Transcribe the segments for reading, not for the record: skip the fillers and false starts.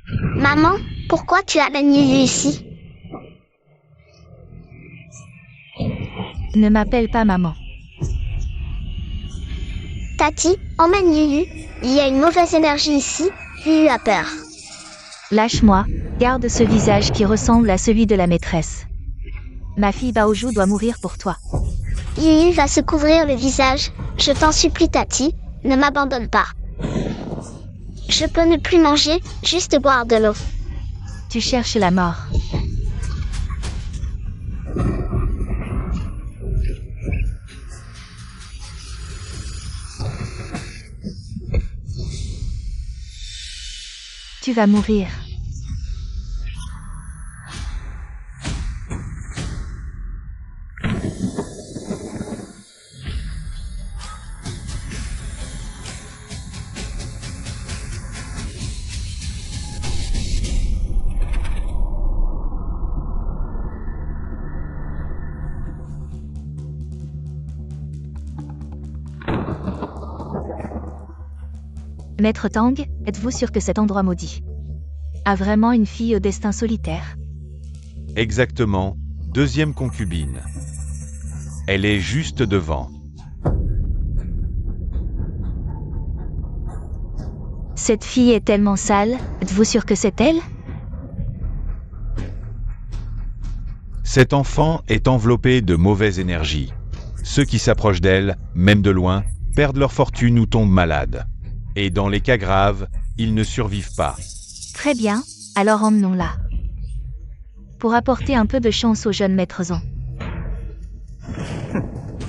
Maman, pourquoi tu amènes Yuyu ici? Ne m'appelle pas maman. Tati, emmène Yuyu. Il y a une mauvaise énergie ici. Yuyu a peur. Lâche-moi, garde ce visage qui ressemble à celui de la maîtresse. Ma fille Baoju doit mourir pour toi. Yuyu va se couvrir le visage. Je t'en supplie Tati, ne m'abandonne pas. Je peux ne plus manger, juste boire de l'eau. Tu cherches la mort. Tu vas mourir. Maître Tang, êtes-vous sûr que cet endroit maudit a vraiment une fille au destin solitaire? Exactement, deuxième concubine. Elle est juste devant. Cette fille est tellement sale, êtes-vous sûr que c'est elle? Cet enfant est enveloppé de mauvaise énergie. Ceux qui s'approchent d'elle, même de loin, perdent leur fortune ou tombent malades. Et dans les cas graves, ils ne survivent pas. Très bien, alors emmenons-la. Pour apporter un peu de chance au jeune maître Zhang.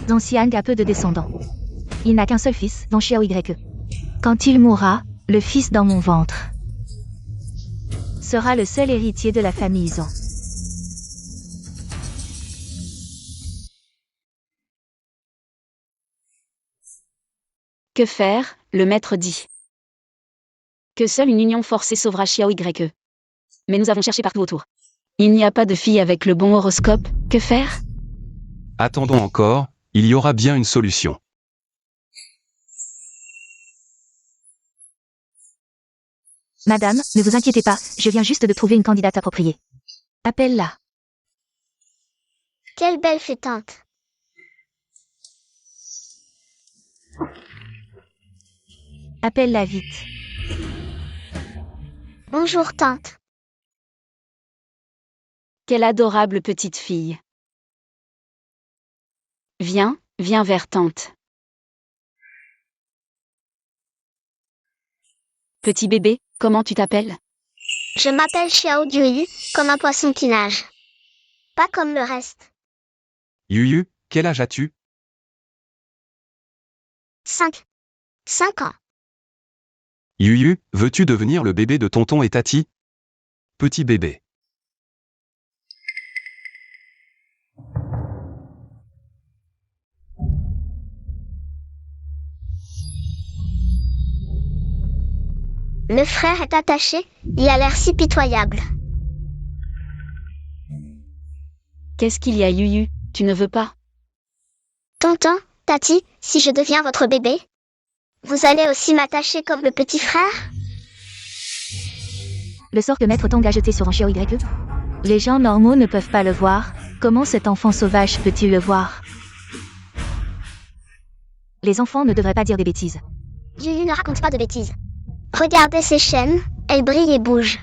Zhang Xiang a peu de descendants. Il n'a qu'un seul fils, Zhang Xiao YE. Quand il mourra, le fils dans mon ventre sera le seul héritier de la famille Zhang. Que faire, le maître dit. Que seule une union forcée sauvera Xiao YE. Mais nous avons cherché partout autour. Il n'y a pas de fille avec le bon horoscope, que faire? Attendons encore, il y aura bien une solution. Madame, ne vous inquiétez pas, je viens juste de trouver une candidate appropriée. Appelle-la. Quelle belle fée tante. Appelle-la vite. Bonjour tante. Quelle adorable petite fille. Viens, viens vers tante. Petit bébé, comment tu t'appelles? Je m'appelle Xiao Yuyu, comme un poisson qui nage. Pas comme le reste. Yuyu, quel âge as-tu? 5 ans. Yuyu, veux-tu devenir le bébé de tonton et tati? Petit bébé. Le frère est attaché, il a l'air si pitoyable. Qu'est-ce qu'il y a Yuyu, tu ne veux pas? Tonton, Tati, si je deviens votre bébé, vous allez aussi m'attacher comme le petit frère? Le sort que Maître Tang a jeté sur un Xiao YE. Les gens normaux ne peuvent pas le voir, comment cet enfant sauvage peut-il le voir? Les enfants ne devraient pas dire des bêtises. Yuyu ne raconte pas de bêtises. Regardez ces chaînes, elles brillent et bougent.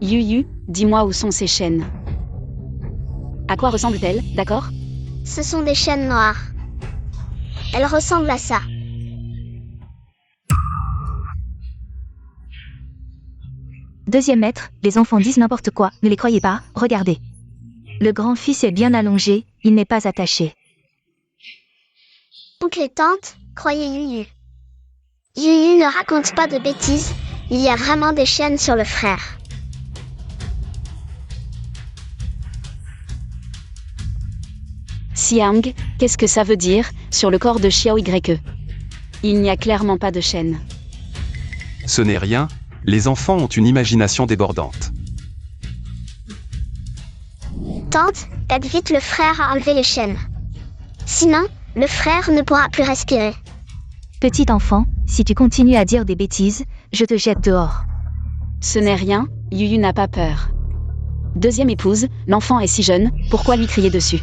Yuyu, dis-moi où sont ces chaînes. À quoi ressemblent-elles, d'accord? Ce sont des chaînes noires. Elles ressemblent à ça. Deuxième maître, les enfants disent n'importe quoi, ne les croyez pas, regardez. Le grand-fils est bien allongé, il n'est pas attaché. Oncle et tante, croyez Yuyu. Yuyu ne raconte pas de bêtises, il y a vraiment des chaînes sur le frère. Xiang, qu'est-ce que ça veut dire, sur le corps de Xiao YE? Il n'y a clairement pas de chaîne. Ce n'est rien, les enfants ont une imagination débordante. Tante, aide vite le frère à enlever les chaînes. Sinon, le frère ne pourra plus respirer. Petit enfant, si tu continues à dire des bêtises, je te jette dehors. Ce n'est rien, Yuyu n'a pas peur. Deuxième épouse, l'enfant est si jeune, pourquoi lui crier dessus?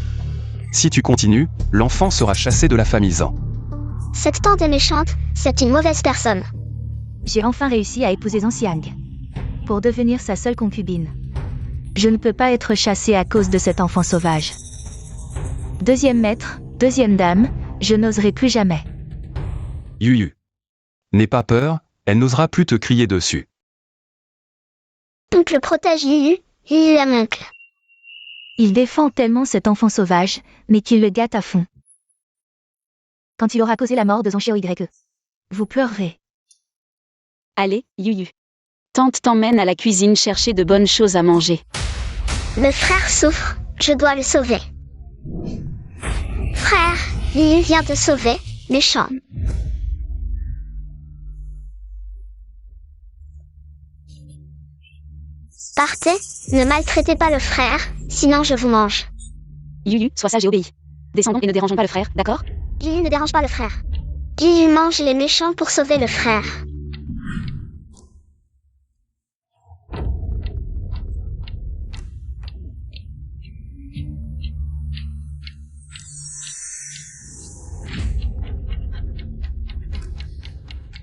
Si tu continues, l'enfant sera chassé de la famille Zan. Cette tante est méchante, c'est une mauvaise personne. J'ai enfin réussi à épouser Zhang Xiang. Pour devenir sa seule concubine. Je ne peux pas être chassée à cause de cet enfant sauvage. Deuxième maître, deuxième dame, je n'oserai plus jamais. Yuyu. N'aie pas peur, elle n'osera plus te crier dessus. Oncle protège Yuyu, Yuyu aime oncle. Il défend tellement cet enfant sauvage, mais qu'il le gâte à fond. Quand il aura causé la mort de Zhang Xiaoy, vous pleurerez. Allez, Yuyu. Tante t'emmène à la cuisine chercher de bonnes choses à manger. Le frère souffre, je dois le sauver. Frère, Yuyu vient te sauver, méchant. Partez, ne maltraitez pas le frère, sinon je vous mange. Yuyu, sois sage et obéis. Descendons et ne dérangeons pas le frère, d'accord? Yuyu ne dérange pas le frère. Yuyu mange les méchants pour sauver le frère.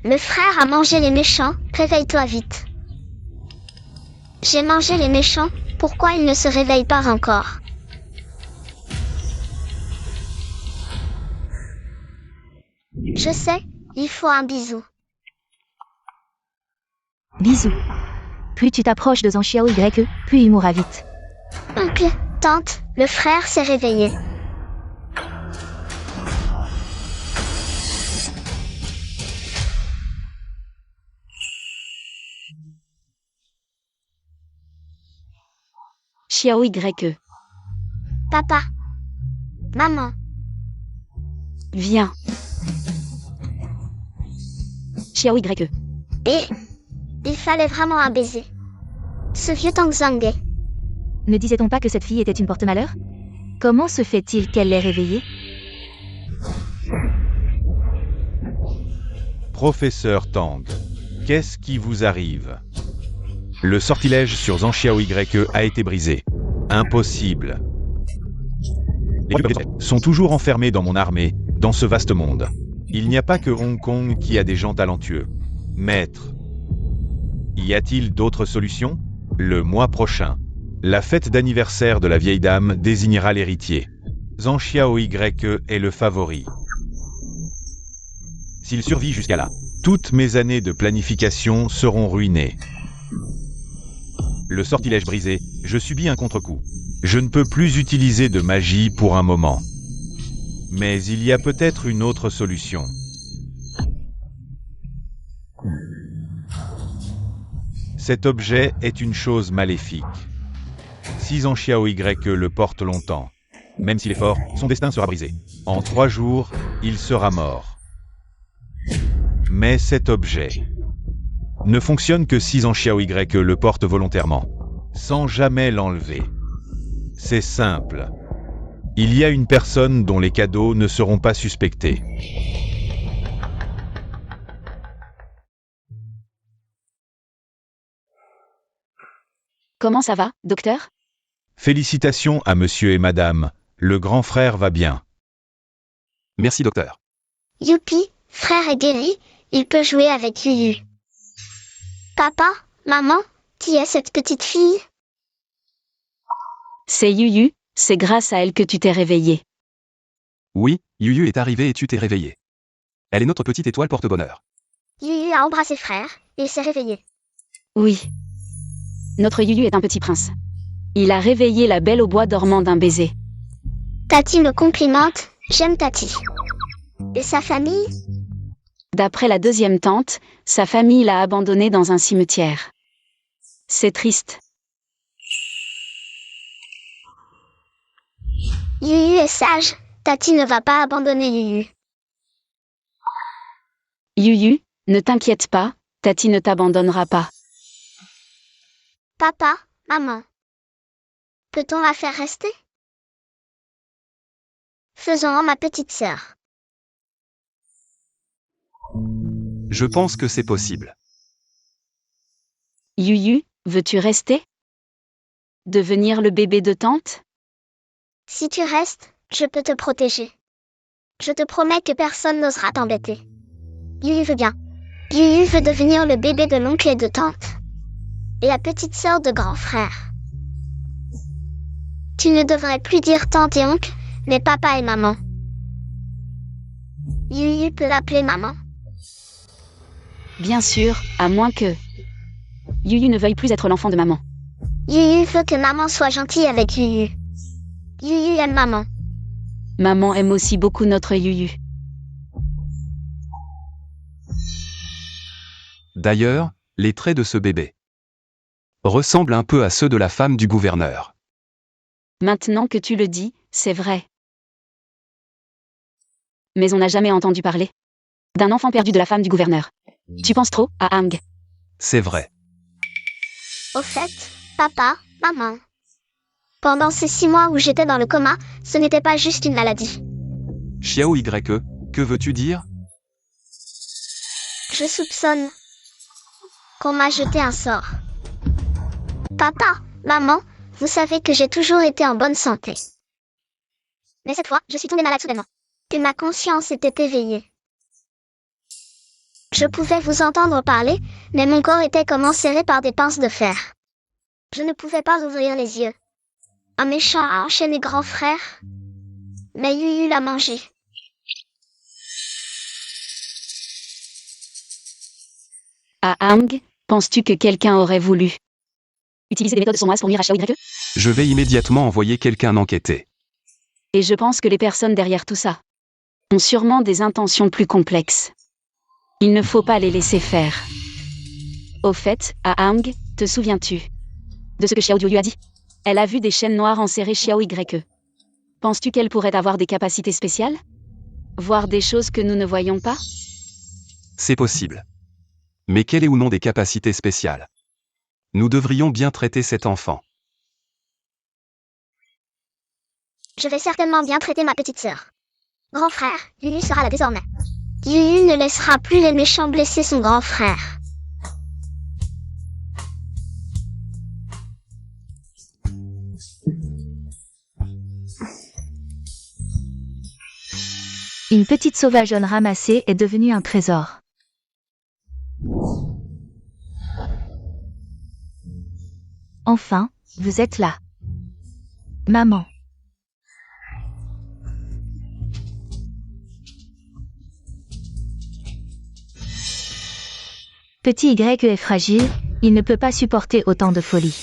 Le frère a mangé les méchants, réveille-toi vite. J'ai mangé les méchants, pourquoi il ne se réveille pas encore? Je sais, il faut un bisou. Bisous. Plus tu t'approches de Zhang Xiaoy, plus il mourra vite. Oncle, tante, le frère s'est réveillé. Xiaoy. Papa. Maman. Viens. Xiaoy. Et il fallait vraiment un baiser. Ce vieux Tang Zhang. Ne disait-on pas que cette fille était une porte-malheur? Comment se fait-il qu'elle l'ait réveillée? Professeur Tang, qu'est-ce qui vous arrive? Le sortilège sur Zhang Xiaoy a été brisé. Impossible. Les sont toujours enfermés dans mon armée, dans ce vaste monde. Il n'y a pas que Hong Kong qui a des gens talentueux. Maître, y a-t-il d'autres solutions? Le mois prochain, la fête d'anniversaire de la vieille dame désignera l'héritier. Zhang Xiaoy est le favori. S'il survit jusqu'à là, toutes mes années de planification seront ruinées. Le sortilège brisé, je subis un contre-coup. Je ne peux plus utiliser de magie pour un moment. Mais il y a peut-être une autre solution. Cet objet est une chose maléfique. Si Zhang Xiaoy le porte longtemps, même s'il est fort, son destin sera brisé. En 3 jours, il sera mort. Mais cet objet ne fonctionne que si Zhang Xiaoy le porte volontairement, sans jamais l'enlever. C'est simple. Il y a une personne dont les cadeaux ne seront pas suspectés. Comment ça va, docteur? Félicitations à monsieur et madame, le grand frère va bien. Merci docteur. Youpi, frère est guéri, il peut jouer avec Yuyu. Papa, maman, qui est cette petite fille? C'est Yuyu, c'est grâce à elle que tu t'es réveillé. Oui, Yuyu est arrivée et tu t'es réveillé. Elle est notre petite étoile porte-bonheur. Yuyu a embrassé frère, et il s'est réveillé. Oui. Notre Yuyu est un petit prince. Il a réveillé la belle au bois dormant d'un baiser. Tati me complimente, j'aime Tati. Et sa famille? D'après la deuxième tante, sa famille l'a abandonné dans un cimetière. C'est triste. Yuyu est sage, Tati ne va pas abandonner Yuyu. Yuyu, ne t'inquiète pas, Tati ne t'abandonnera pas. Papa, maman. Peut-on la faire rester? faisant ma petite sœur. Je pense que c'est possible. Yuyu, veux-tu rester? Devenir le bébé de tante? Si tu restes, je peux te protéger. Je te promets que personne n'osera t'embêter. Yuyu veut bien. Yuyu veut devenir le bébé de l'oncle et de tante. Et la petite sœur de grand frère. Tu ne devrais plus dire tante et oncle, mais papa et maman. Yuyu peut l'appeler maman. Bien sûr, à moins que Yuyu ne veuille plus être l'enfant de maman. Yuyu veut que maman soit gentille avec Yuyu. Yuyu aime maman. Maman aime aussi beaucoup notre Yuyu. D'ailleurs, les traits de ce bébé ressemblent un peu à ceux de la femme du gouverneur. Maintenant que tu le dis, c'est vrai. Mais on n'a jamais entendu parler d'un enfant perdu de la femme du gouverneur. Tu penses trop à Ang. C'est vrai. Au fait, papa, maman. Pendant ces 6 mois où j'étais dans le coma, ce n'était pas juste une maladie. Xiao YE, que veux-tu dire? Je soupçonne qu'on m'a jeté un sort. Papa, maman, vous savez que j'ai toujours été en bonne santé. Mais cette fois, je suis tombée malade soudainement. Et ma conscience était éveillée. Je pouvais vous entendre parler, mais mon corps était comme enserré par des pinces de fer. Je ne pouvais pas ouvrir les yeux. Un méchant a enchaîné grand frère, mais Yuyu l'a mangé. À Ang, penses-tu que quelqu'un aurait voulu utiliser des méthodes sournoises pour nuire à Xiao YE? Je vais immédiatement envoyer quelqu'un enquêter. Et je pense que les personnes derrière tout ça ont sûrement des intentions plus complexes. Il ne faut pas les laisser faire. Au fait, à Ang, te souviens-tu de ce que Xiao Yuyu a dit? Elle a vu des chaînes noires enserrer Xiao YE. Penses-tu qu'elle pourrait avoir des capacités spéciales? Voir des choses que nous ne voyons pas? C'est possible. Mais quelle est ou non des capacités spéciales? Nous devrions bien traiter cet enfant. Je vais certainement bien traiter ma petite sœur. Grand frère, Yuyu sera là désormais. Yuyu ne laissera plus les méchants blesser son grand frère. Une petite sauvageonne ramassée est devenue un trésor. Enfin, vous êtes là. Maman. Petit Y est fragile, il ne peut pas supporter autant de folie.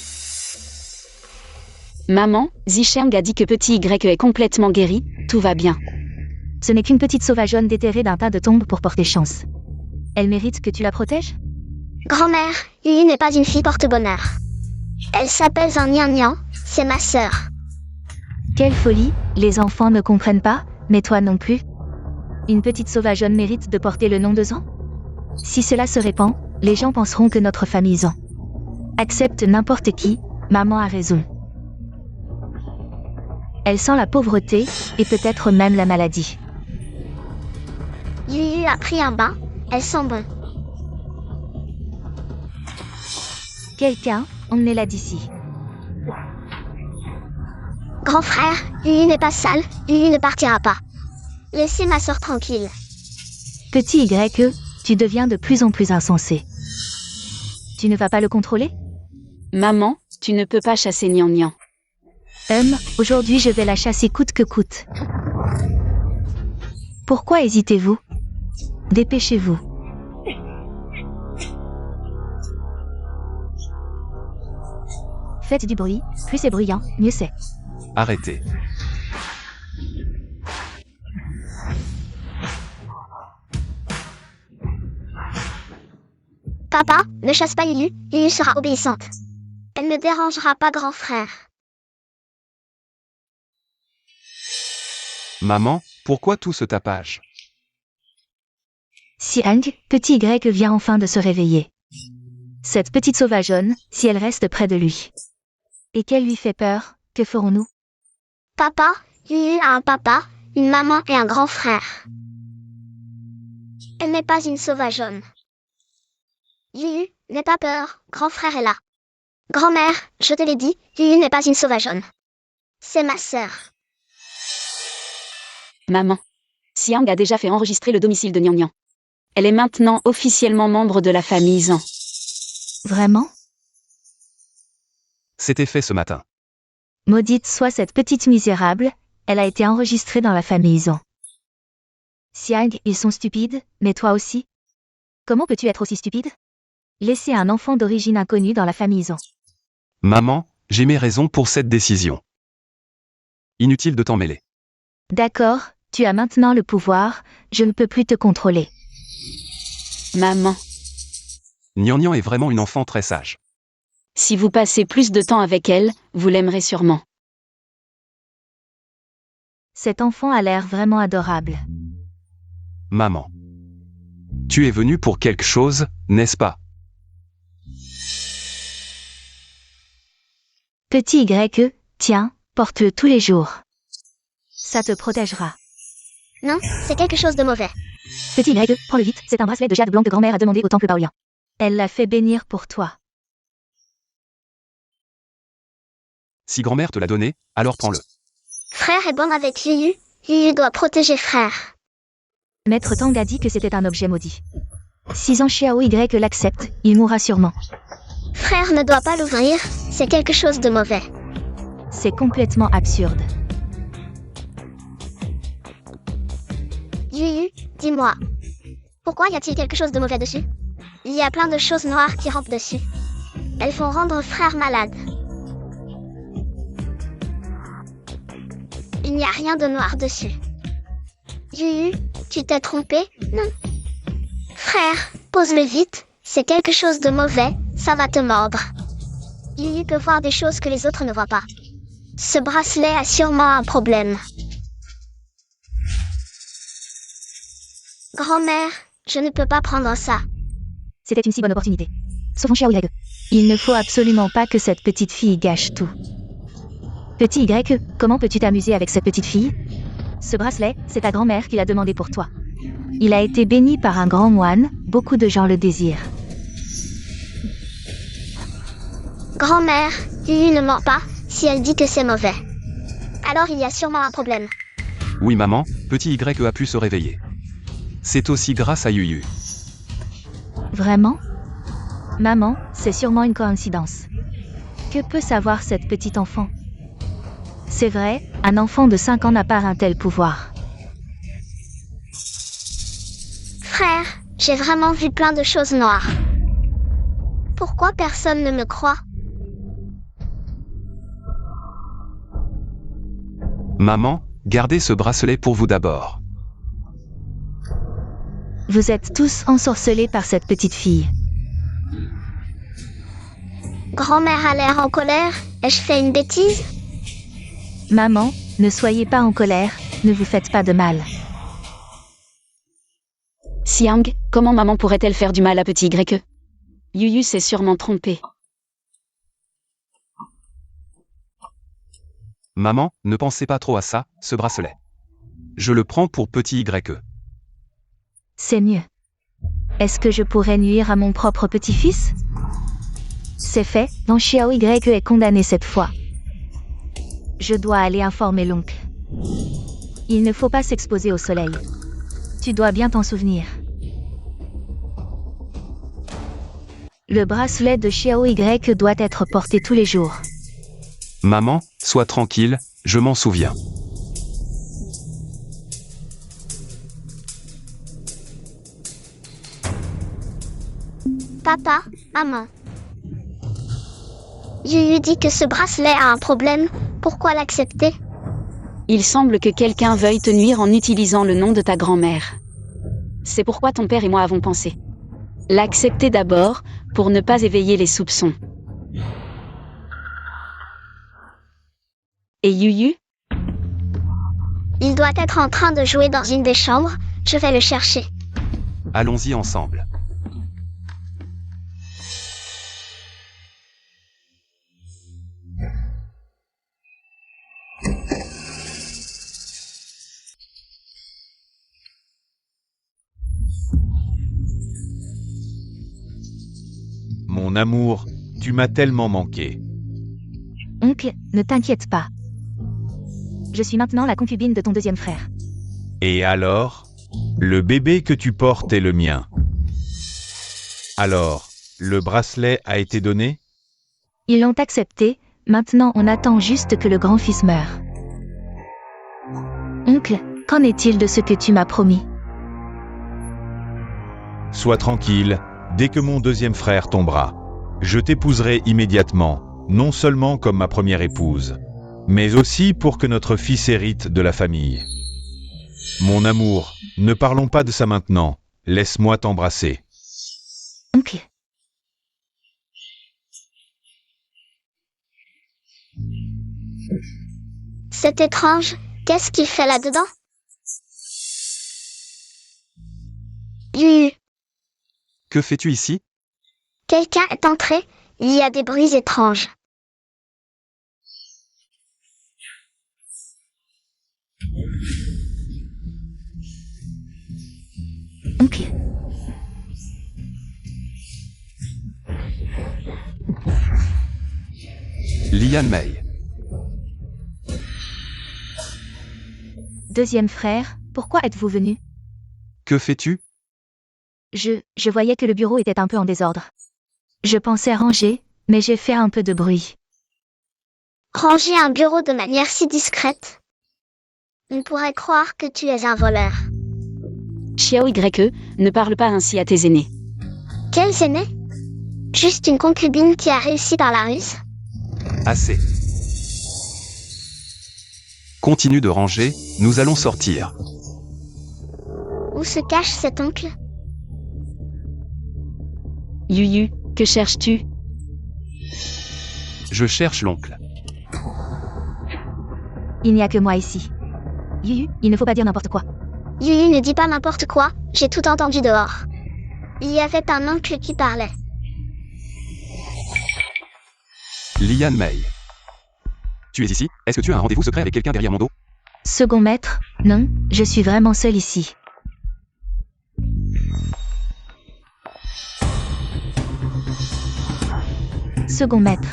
Maman, Zisheng a dit que petit Y est complètement guéri, tout va bien. Ce n'est qu'une petite sauvageonne déterrée d'un tas de tombes pour porter chance. Elle mérite que tu la protèges? Grand-mère, Yuyu n'est pas une fille porte-bonheur. Elle s'appelle Zhang Nian, c'est ma sœur. Quelle folie, les enfants ne comprennent pas, mais toi non plus. Une petite sauvageonne mérite de porter le nom de Zhang? Si cela se répand, les gens penseront que notre famille Zhang accepte n'importe qui, maman a raison. Elle sent la pauvreté, et peut-être même la maladie. Yuyu a pris un bain, elle sent bon. Quelqu'un, emmenez-la d'ici. Grand frère, Yuyu n'est pas sale, Yuyu ne partira pas. Laissez ma sœur tranquille. Petit Y, tu deviens de plus en plus insensé. Tu ne vas pas le contrôler? Maman, tu ne peux pas chasser Nian Nian. Aujourd'hui je vais la chasser coûte que coûte. Pourquoi hésitez-vous? Dépêchez-vous. Faites du bruit, plus c'est bruyant, mieux c'est. Arrêtez. Papa, ne chasse pas Yuyu, Yuyu sera obéissante. Elle ne dérangera pas grand frère. Maman, pourquoi tout ce tapage? Siang, petit Y vient enfin de se réveiller. Cette petite sauvageonne, si elle reste près de lui et qu'elle lui fait peur, que ferons-nous? Papa, Yuyu a un papa, une maman et un grand frère. Elle n'est pas une sauvageonne. Yuyu, n'aie pas peur, grand frère est là. Grand-mère, je te l'ai dit, Yuyu n'est pas une sauvageonne. C'est ma sœur. Maman. Xiang a déjà fait enregistrer le domicile de Nian Nian. Elle est maintenant officiellement membre de la famille Zhan. Vraiment? C'était fait ce matin. Maudite soit cette petite misérable, elle a été enregistrée dans la famille Zhan. Xiang, ils sont stupides, mais toi aussi? Comment peux-tu être aussi stupide? Laisser un enfant d'origine inconnue dans la famille Zhan. Maman, j'ai mes raisons pour cette décision. Inutile de t'en mêler. D'accord, tu as maintenant le pouvoir, je ne peux plus te contrôler. Maman. Nian Nian est vraiment une enfant très sage. Si vous passez plus de temps avec elle, vous l'aimerez sûrement. Cet enfant a l'air vraiment adorable. Maman. Tu es venue pour quelque chose, n'est-ce pas? Petit YE, tiens, porte-le tous les jours. Ça te protégera. Non, c'est quelque chose de mauvais. Petit YE, prends-le vite, c'est un bracelet de jade blanc que grand-mère a demandé au temple Baoyan. Elle l'a fait bénir pour toi. Si grand-mère te l'a donné, alors prends-le. Frère est bon avec Yuyu. Yuyu doit protéger frère. Maître Tang a dit que c'était un objet maudit. Si Zhan Xiao Y l'accepte, il mourra sûrement. Frère ne doit pas l'ouvrir, c'est quelque chose de mauvais. C'est complètement absurde. Yuyu, dis-moi. Pourquoi y a-t-il quelque chose de mauvais dessus? Il y a plein de choses noires qui rampent dessus. Elles font rendre frère malade. Il n'y a rien de noir dessus. Yuyu, tu t'es trompé? Non. Frère, pose-le vite, c'est quelque chose de mauvais, ça va te mordre. Yuyu peut voir des choses que les autres ne voient pas. Ce bracelet a sûrement un problème. Grand-mère, je ne peux pas prendre ça. C'était une si bonne opportunité. Sauvons Xiao Y. Il ne faut absolument pas que cette petite fille gâche tout. Petit Y, comment peux-tu t'amuser avec cette petite fille? Ce bracelet, c'est ta grand-mère qui l'a demandé pour toi. Il a été béni par un grand moine, beaucoup de gens le désirent. Grand-mère, Yuyu ne ment pas, si elle dit que c'est mauvais. Alors il y a sûrement un problème. Oui maman, petit Y a pu se réveiller. C'est aussi grâce à Yuyu. Vraiment? Maman, c'est sûrement une coïncidence. Que peut savoir cette petite enfant? C'est vrai, un enfant de 5 ans n'a pas un tel pouvoir. Frère, j'ai vraiment vu plein de choses noires. Pourquoi personne ne me croit? Maman, gardez ce bracelet pour vous d'abord. Vous êtes tous ensorcelés par cette petite fille. Grand-mère a l'air en colère, ai-je fait une bêtise? Maman, ne soyez pas en colère, ne vous faites pas de mal. Xiang, comment maman pourrait-elle faire du mal à petit Y? Yuyu s'est sûrement trompé. Maman, ne pensez pas trop à ça, ce bracelet. Je le prends pour petit YE. C'est mieux. Est-ce que je pourrais nuire à mon propre petit-fils? C'est fait, Zhan Xiao Y est condamné cette fois. Je dois aller informer l'oncle. Il ne faut pas s'exposer au soleil. Tu dois bien t'en souvenir. Le bracelet de Xiao Y doit être porté tous les jours. Maman, sois tranquille, je m'en souviens. Papa, maman. Yuyu dit que ce bracelet a un problème, pourquoi l'accepter? Il semble que quelqu'un veuille te nuire en utilisant le nom de ta grand-mère. C'est pourquoi ton père et moi avons pensé. L'accepter d'abord, pour ne pas éveiller les soupçons. Et Yuyu? Il doit être en train de jouer dans une des chambres, je vais le chercher. Allons-y ensemble. Mon amour, tu m'as tellement manqué. Oncle, ne t'inquiète pas. Je suis maintenant la concubine de ton deuxième frère. Et alors? Le bébé que tu portes est le mien. Alors, le bracelet a été donné? Ils l'ont accepté, maintenant on attend juste que le grand-fils meure. Oncle, qu'en est-il de ce que tu m'as promis? Sois tranquille, dès que mon deuxième frère tombera, je t'épouserai immédiatement, non seulement comme ma première épouse, mais aussi pour que notre fils hérite de la famille. Mon amour, ne parlons pas de ça maintenant, laisse-moi t'embrasser. Oncle. C'est étrange. Qu'est-ce qu'il fait là-dedans? Yuyu, Que fais-tu ici? quelqu'un est entré. Il y a des bruits étranges. Oncle. Liane May. Deuxième frère, pourquoi êtes-vous venu? Que fais-tu? Je voyais que le bureau était un peu en désordre. Je pensais ranger, mais j'ai fait un peu de bruit. Ranger un bureau de manière si discrète. On pourrait croire que tu es un voleur. Xiao YE, ne parle pas ainsi à tes aînés. Quels aînés? Juste une concubine qui a réussi par la ruse? Assez. Continue de ranger, nous allons sortir. Où se cache cet oncle? Yuyu, que cherches-tu? Je cherche l'oncle. Il n'y a que moi ici. Yuyu, il ne faut pas dire n'importe quoi. Yuyu ne dit pas n'importe quoi, j'ai tout entendu dehors. Il y avait un oncle qui parlait. Liane May. Tu es ici? Est-ce que tu as un rendez-vous secret avec quelqu'un derrière mon dos? Second maître, non, je suis vraiment seule ici. Second maître.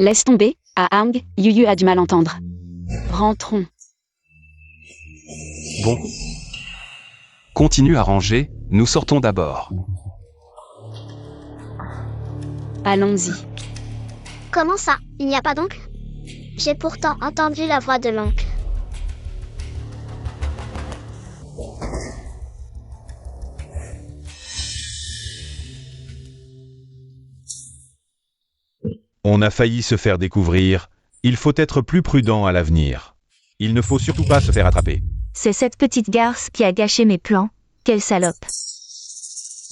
Laisse tomber, à Hang, Yuyu a du mal à entendre. Rentrons. Bon. Continue à ranger, nous sortons d'abord. Allons-y. Comment ça? Il n'y a pas d'oncle? J'ai pourtant entendu la voix de l'oncle. On a failli se faire découvrir, il faut être plus prudent à l'avenir. Il ne faut surtout pas se faire attraper. C'est cette petite garce qui a gâché mes plans. Quelle salope.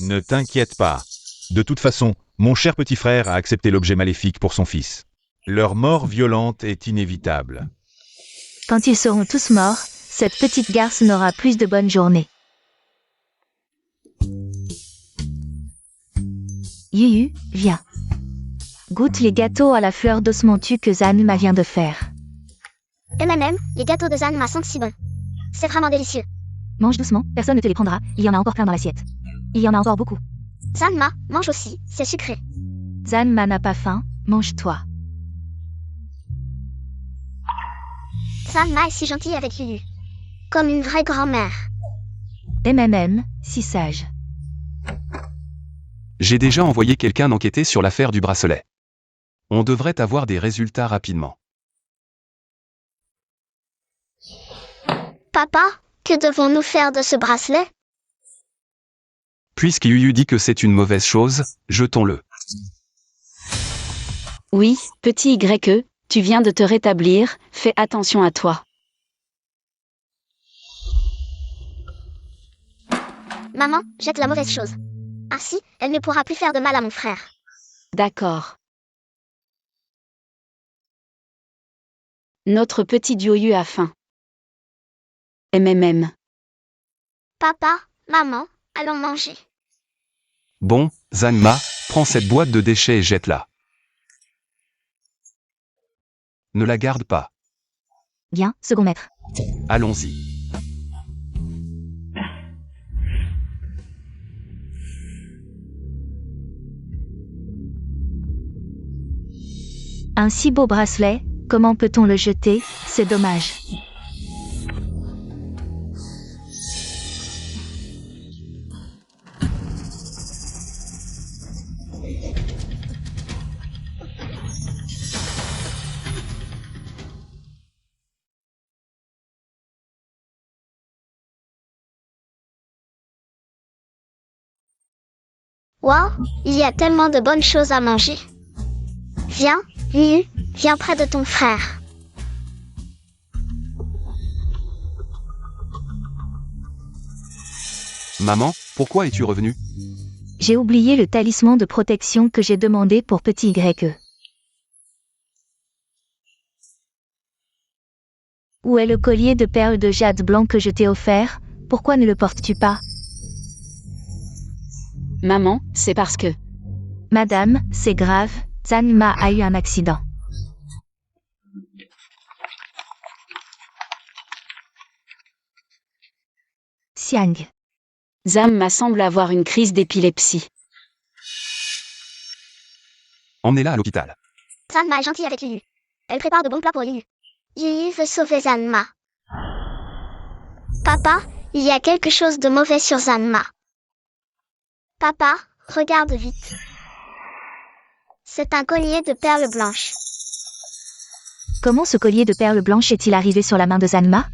Ne t'inquiète pas. De toute façon, mon cher petit frère a accepté l'objet maléfique pour son fils. Leur mort violente est inévitable. Quand ils seront tous morts, cette petite garce n'aura plus de bonnes journées. Yuyu, viens. Goûte les gâteaux à la fleur d'osmanthus que Zanma vient de faire. Les gâteaux de Zanma sentent si bon. C'est vraiment délicieux. Mange doucement, personne ne te les prendra, il y en a encore plein dans l'assiette. Il y en a encore beaucoup. Zanma, mange aussi, c'est sucré. Zanma n'a pas faim, mange-toi. Zanma est si gentille avec Yuyu. Comme une vraie grand-mère. Si sage. J'ai déjà envoyé quelqu'un enquêter sur l'affaire du bracelet. On devrait avoir des résultats rapidement. Papa, que devons-nous faire de ce bracelet? Puisque Yuyu dit que c'est une mauvaise chose, jetons-le. Oui, petit YE, tu viens de te rétablir, fais attention à toi. Maman, jette la mauvaise chose. Ainsi, elle ne pourra plus faire de mal à mon frère. D'accord. Notre petit Yuyu a faim. Papa, maman, allons manger. Bon, Zanma, prends cette boîte de déchets et jette-la. Ne la garde pas. Bien, second maître. Allons-y. Un si beau bracelet, comment peut-on le jeter? C'est dommage. Wow, il y a tellement de bonnes choses à manger. Viens, Yuyu, viens près de ton frère. Maman, pourquoi es-tu revenue? J'ai oublié le talisman de protection que j'ai demandé pour petit YE. Où est le collier de perles de jade blanc que je t'ai offert? Pourquoi ne le portes-tu pas? Maman, c'est parce que... Madame, c'est grave, Zanma a eu un accident. Xiang. Zanma semble avoir une crise d'épilepsie. Emmenez-la à l'hôpital. Zanma est gentille avec Yuyu. Elle prépare de bons plats pour Yuyu. Yuyu veut sauver Zanma. Papa, il y a quelque chose de mauvais sur Zanma. Papa, regarde vite. C'est un collier de perles blanches. Comment ce collier de perles blanches est-il arrivé sur la main de Zanma?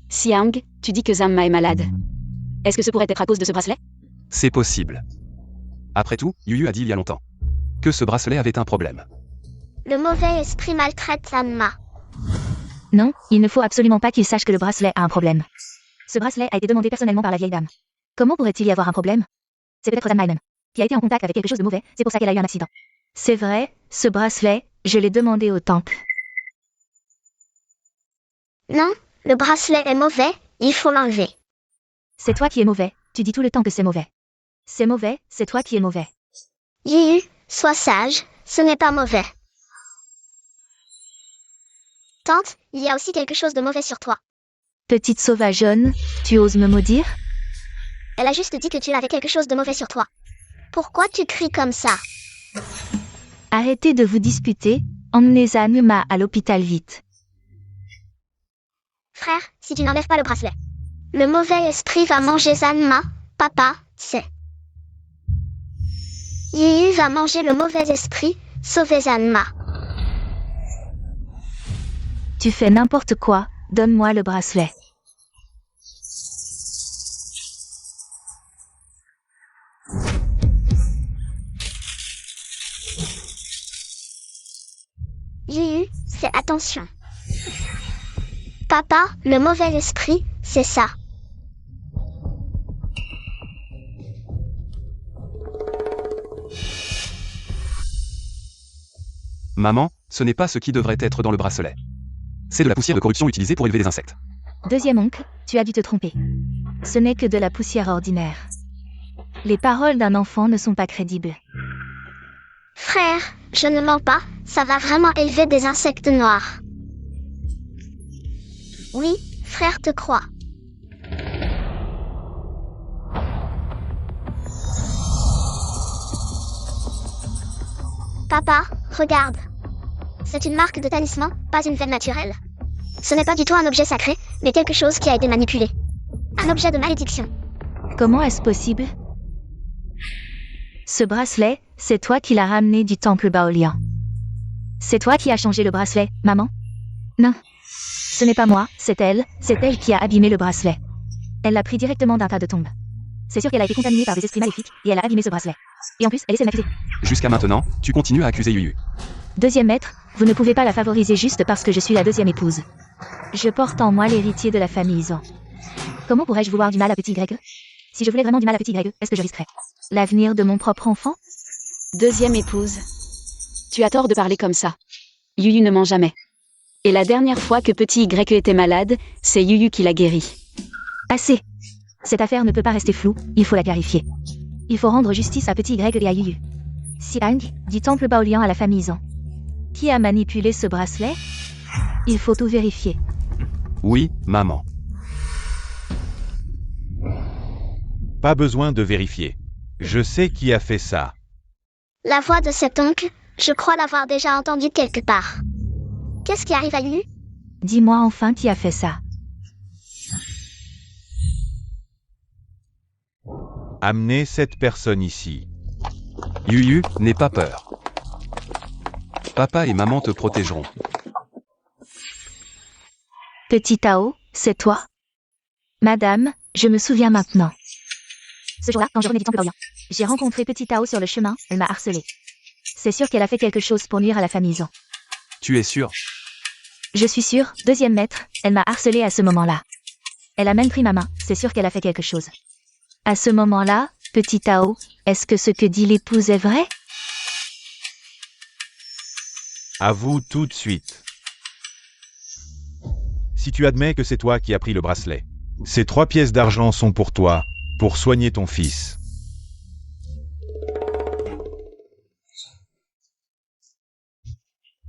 Xiang, tu dis que Zanma est malade. Est-ce que ce pourrait être à cause de ce bracelet? C'est possible. Après tout, Yuyu a dit il y a longtemps que ce bracelet avait un problème. Le mauvais esprit maltraite Zanma. Non, il ne faut absolument pas qu'il sache que le bracelet a un problème. Ce bracelet a été demandé personnellement par la vieille dame. Comment pourrait-il y avoir un problème? C'est peut-être Zanma elle-même, qui a été en contact avec quelque chose de mauvais, c'est pour ça qu'elle a eu un accident. C'est vrai, ce bracelet, je l'ai demandé au temple. Non, le bracelet est mauvais, il faut l'enlever. C'est toi qui es mauvais, tu dis tout le temps que c'est mauvais. C'est mauvais, c'est toi qui es mauvais. Yuyu, sois sage, ce n'est pas mauvais. Tante, il y a aussi quelque chose de mauvais sur toi. Petite sauvageonne, tu oses me maudire? Elle a juste dit que tu avais quelque chose de mauvais sur toi. Pourquoi tu cries comme ça? Arrêtez de vous disputer, emmenez Zanma à l'hôpital vite. Frère, si tu n'enlèves pas le bracelet, le mauvais esprit va manger Zanma, papa, c'est. Yuyu va manger le mauvais esprit, sauver Zanma. Tu fais n'importe quoi, donne-moi le bracelet. Yuyu, fais attention. Papa, le mauvais esprit, c'est ça. Maman, ce n'est pas ce qui devrait être dans le bracelet. C'est de la poussière de corruption utilisée pour élever des insectes. Deuxième oncle, tu as dû te tromper. Ce n'est que de la poussière ordinaire. Les paroles d'un enfant ne sont pas crédibles. Frère, je ne mens pas, ça va vraiment élever des insectes noirs. Oui, frère te croit. Papa, regarde. C'est une marque de talisman, pas une veine naturelle. Ce n'est pas du tout un objet sacré, mais quelque chose qui a été manipulé. Un objet de malédiction. Comment est-ce possible? Ce bracelet, c'est toi qui l'as ramené du temple Baolian. C'est toi qui as changé le bracelet, maman? Non. Ce n'est pas moi, c'est elle qui a abîmé le bracelet. Elle l'a pris directement d'un tas de tombes. C'est sûr qu'elle a été contaminée par des esprits maléfiques, et elle a abîmé ce bracelet. Et en plus, elle essaie de m'accuser. Jusqu'à maintenant, tu continues à accuser Yuyu. Deuxième maître, vous ne pouvez pas la favoriser juste parce que je suis la deuxième épouse. Je porte en moi l'héritier de la famille Zan. Comment pourrais-je vouloir du mal à petit YE? Si je voulais vraiment du mal à petit YE, est-ce que je risquerais l'avenir de mon propre enfant? Deuxième épouse. Tu as tort de parler comme ça. Yuyu ne ment jamais. Et la dernière fois que petit YE était malade, c'est Yuyu qui l'a guéri. Assez. Cette affaire ne peut pas rester floue, il faut la clarifier. Il faut rendre justice à petit Y et à Yuyu. Siang, dit Temple Baolian à la famille Zhang. Qui a manipulé ce bracelet? Il faut tout vérifier. Oui, maman. Pas besoin de vérifier. Je sais qui a fait ça. La voix de cet oncle, je crois l'avoir déjà entendue quelque part. Qu'est-ce qui arrive à Yuyu? Dis-moi enfin qui a fait ça. Amenez cette personne ici. Yuyu, n'aie pas peur. Papa et maman te protégeront. Petit Tao, c'est toi? Madame, je me souviens maintenant. Ce jour-là, quand je revenais du temple d'Orient, j'ai rencontré Petit Tao sur le chemin, elle m'a harcelé. C'est sûr qu'elle a fait quelque chose pour nuire à la famille Zhang. Tu es sûr? Je suis sûre, deuxième maître, elle m'a harcelé à ce moment-là. Elle a même pris ma main, c'est sûr qu'elle a fait quelque chose. À ce moment-là, Petit Tao, est-ce que ce que dit l'épouse est vrai? Avoue tout de suite. Si tu admets que c'est toi qui as pris le bracelet, ces 3 pièces d'argent sont pour toi, pour soigner ton fils.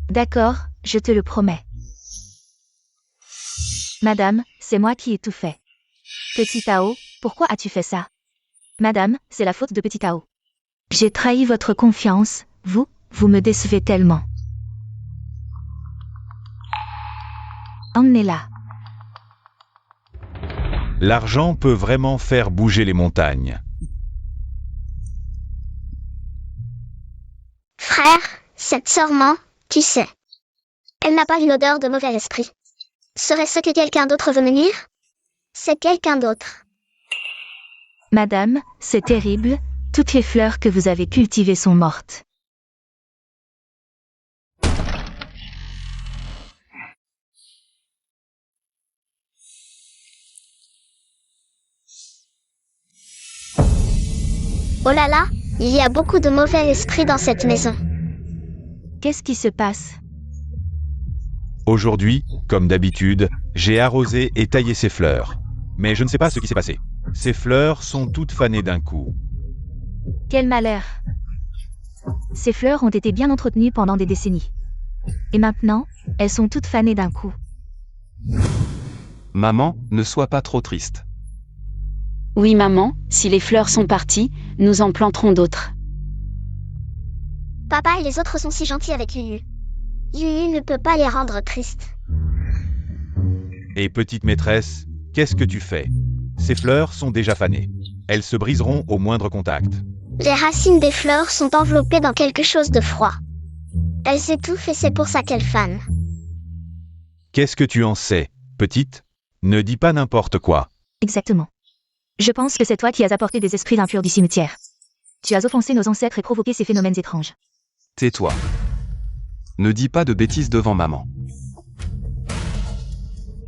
D'accord, je te le promets. Madame, c'est moi qui ai tout fait. Petit Tao, pourquoi as-tu fait ça? Madame, c'est la faute de Petit Tao. J'ai trahi votre confiance, vous me décevez tellement. Emmenez-la. L'argent peut vraiment faire bouger les montagnes. Frère, cette sœur ment, tu sais. Elle n'a pas une odeur de mauvais esprit. Serait-ce que quelqu'un d'autre veut me nuire? C'est quelqu'un d'autre. Madame, c'est terrible, toutes les fleurs que vous avez cultivées sont mortes. Oh là là, il y a beaucoup de mauvais esprits dans cette maison. Qu'est-ce qui se passe? Aujourd'hui, comme d'habitude, j'ai arrosé et taillé ces fleurs. Mais je ne sais pas ce qui s'est passé. Ces fleurs sont toutes fanées d'un coup. Quel malheur! Ces fleurs ont été bien entretenues pendant des décennies. Et maintenant, elles sont toutes fanées d'un coup. Maman, ne sois pas trop triste. Oui maman, si les fleurs sont parties, nous en planterons d'autres. Papa et les autres sont si gentils avec Yuyu. Yuyu ne peut pas les rendre tristes. Et petite maîtresse, qu'est-ce que tu fais? Ces fleurs sont déjà fanées. Elles se briseront au moindre contact. Les racines des fleurs sont enveloppées dans quelque chose de froid. Elles s'étouffent et c'est pour ça qu'elles fanent. Qu'est-ce que tu en sais, petite? Ne dis pas n'importe quoi. Exactement. Je pense que c'est toi qui as apporté des esprits impurs du cimetière. Tu as offensé nos ancêtres et provoqué ces phénomènes étranges. Tais-toi. Ne dis pas de bêtises devant maman.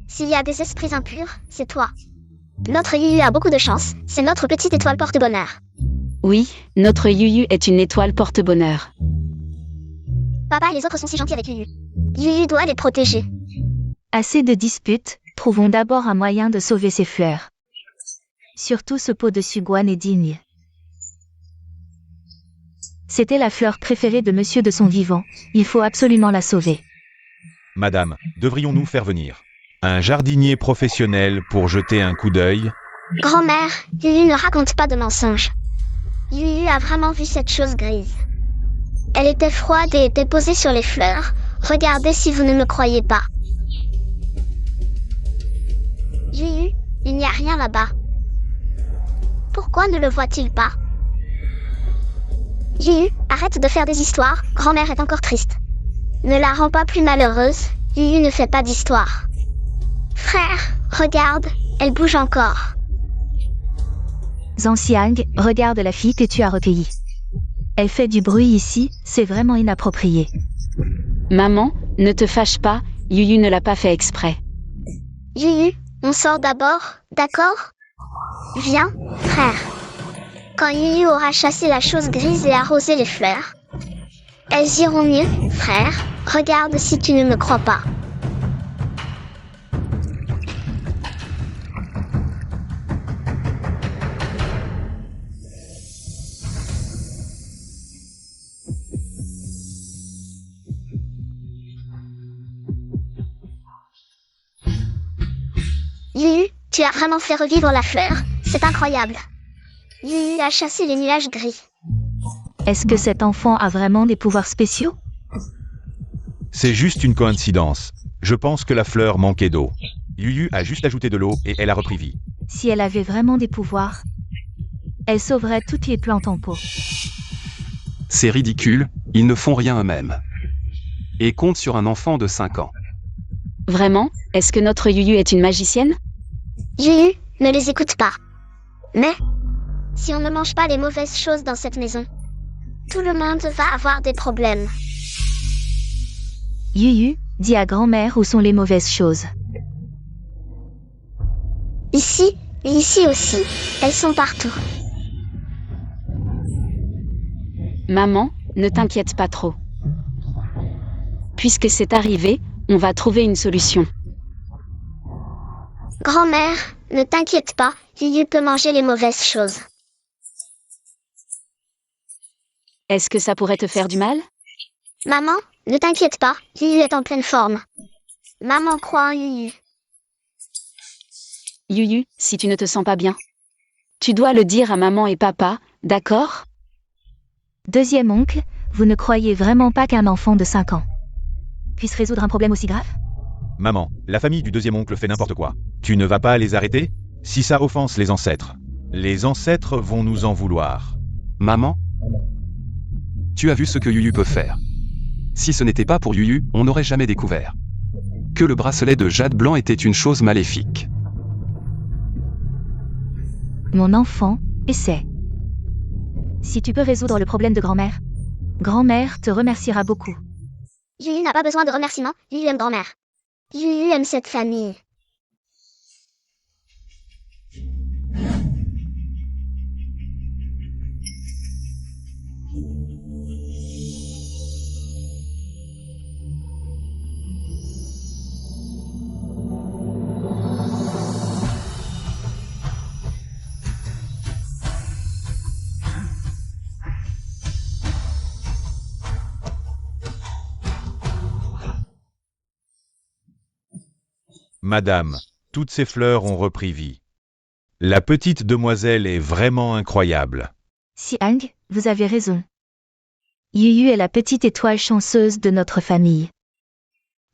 S'il y a des esprits impurs, c'est toi. Notre Yuyu a beaucoup de chance, c'est notre petite étoile porte-bonheur. Oui, notre Yuyu est une étoile porte-bonheur. Papa et les autres sont si gentils avec Yuyu. Yuyu doit les protéger. Assez de disputes, trouvons d'abord un moyen de sauver ces fleurs. Surtout ce pot de suguan est digne. C'était la fleur préférée de monsieur de son vivant, il faut absolument la sauver. Madame, devrions-nous faire venir un jardinier professionnel pour jeter un coup d'œil? Grand-mère, Yuyu ne raconte pas de mensonges. Yuyu a vraiment vu cette chose grise. Elle était froide et était posée sur les fleurs. Regardez si vous ne me croyez pas. Yuyu, il n'y a rien là-bas. Pourquoi ne le voit-il pas? Yuyu, arrête de faire des histoires, grand-mère est encore triste. Ne la rends pas plus malheureuse, Yuyu ne fait pas d'histoire. Frère, regarde, elle bouge encore. Zhang Xiang, regarde la fille que tu as recueillie. Elle fait du bruit ici, c'est vraiment inapproprié. Maman, ne te fâche pas, Yuyu ne l'a pas fait exprès. Yuyu, on sort d'abord, d'accord? Viens, frère. Quand Yuyu aura chassé la chose grise et arrosé les fleurs, elles iront mieux, frère. Regarde si tu ne me crois pas. Yuyu, tu as vraiment fait revivre la fleur. C'est incroyable. Yuyu a chassé les nuages gris. Est-ce que cet enfant a vraiment des pouvoirs spéciaux? C'est juste une coïncidence. Je pense que la fleur manquait d'eau. Yuyu a juste ajouté de l'eau et elle a repris vie. Si elle avait vraiment des pouvoirs, elle sauverait toutes les plantes en pot. C'est ridicule, ils ne font rien eux-mêmes. Et comptent sur un enfant de 5 ans. Vraiment? Est-ce que notre Yuyu est une magicienne? Yuyu, ne les écoute pas. Mais, si on ne mange pas les mauvaises choses dans cette maison, tout le monde va avoir des problèmes. Yuyu, dis à grand-mère où sont les mauvaises choses. Ici, et ici aussi. Elles sont partout. Maman, ne t'inquiète pas trop. Puisque c'est arrivé, on va trouver une solution. Grand-mère, ne t'inquiète pas, Yuyu peut manger les mauvaises choses. Est-ce que ça pourrait te faire du mal? Maman, ne t'inquiète pas, Yuyu est en pleine forme. Maman croit en Yuyu. Yuyu, si tu ne te sens pas bien, tu dois le dire à maman et papa, d'accord? Deuxième oncle, vous ne croyez vraiment pas qu'un enfant de 5 ans puisse résoudre un problème aussi grave? Maman, la famille du deuxième oncle fait n'importe quoi. Tu ne vas pas les arrêter? Si ça offense les ancêtres vont nous en vouloir. Maman? Tu as vu ce que Yuyu peut faire. Si ce n'était pas pour Yuyu, on n'aurait jamais découvert que le bracelet de jade blanc était une chose maléfique. Mon enfant, essaie. Si tu peux résoudre le problème de grand-mère, grand-mère te remerciera beaucoup. Yuyu n'a pas besoin de remerciements, Yuyu aime grand-mère. Yuyu aime cette famille. Madame, toutes ces fleurs ont repris vie. La petite demoiselle est vraiment incroyable. Siang, vous avez raison. Yuyu est la petite étoile chanceuse de notre famille.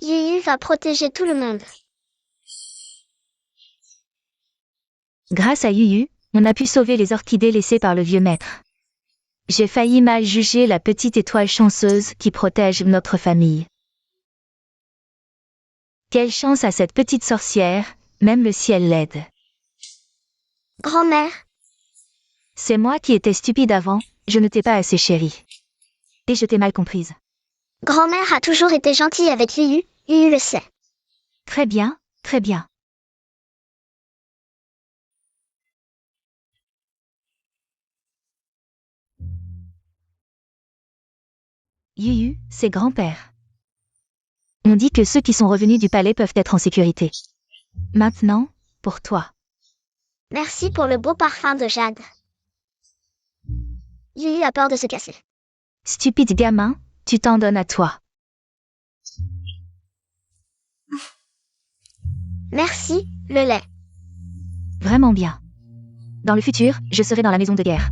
Yuyu va protéger tout le monde. Grâce à Yuyu, on a pu sauver les orchidées laissées par le vieux maître. J'ai failli mal juger la petite étoile chanceuse qui protège notre famille. Quelle chance à cette petite sorcière, même le ciel l'aide. Grand-mère, C'est moi qui étais stupide avant, je ne t'ai pas assez chérie. Et je t'ai mal comprise. grand-mère a toujours été gentille avec Yuyu, Yuyu le sait. Très bien, très bien. Yuyu, c'est grand-père. On dit que ceux qui sont revenus du palais peuvent être en sécurité. Maintenant, pour toi. Merci pour le beau parfum de jade. Yuyu a peur de se casser. Stupide gamin, tu t'en donnes à toi. Merci, le lait. Vraiment bien. Dans le futur, je serai dans la maison de guerre.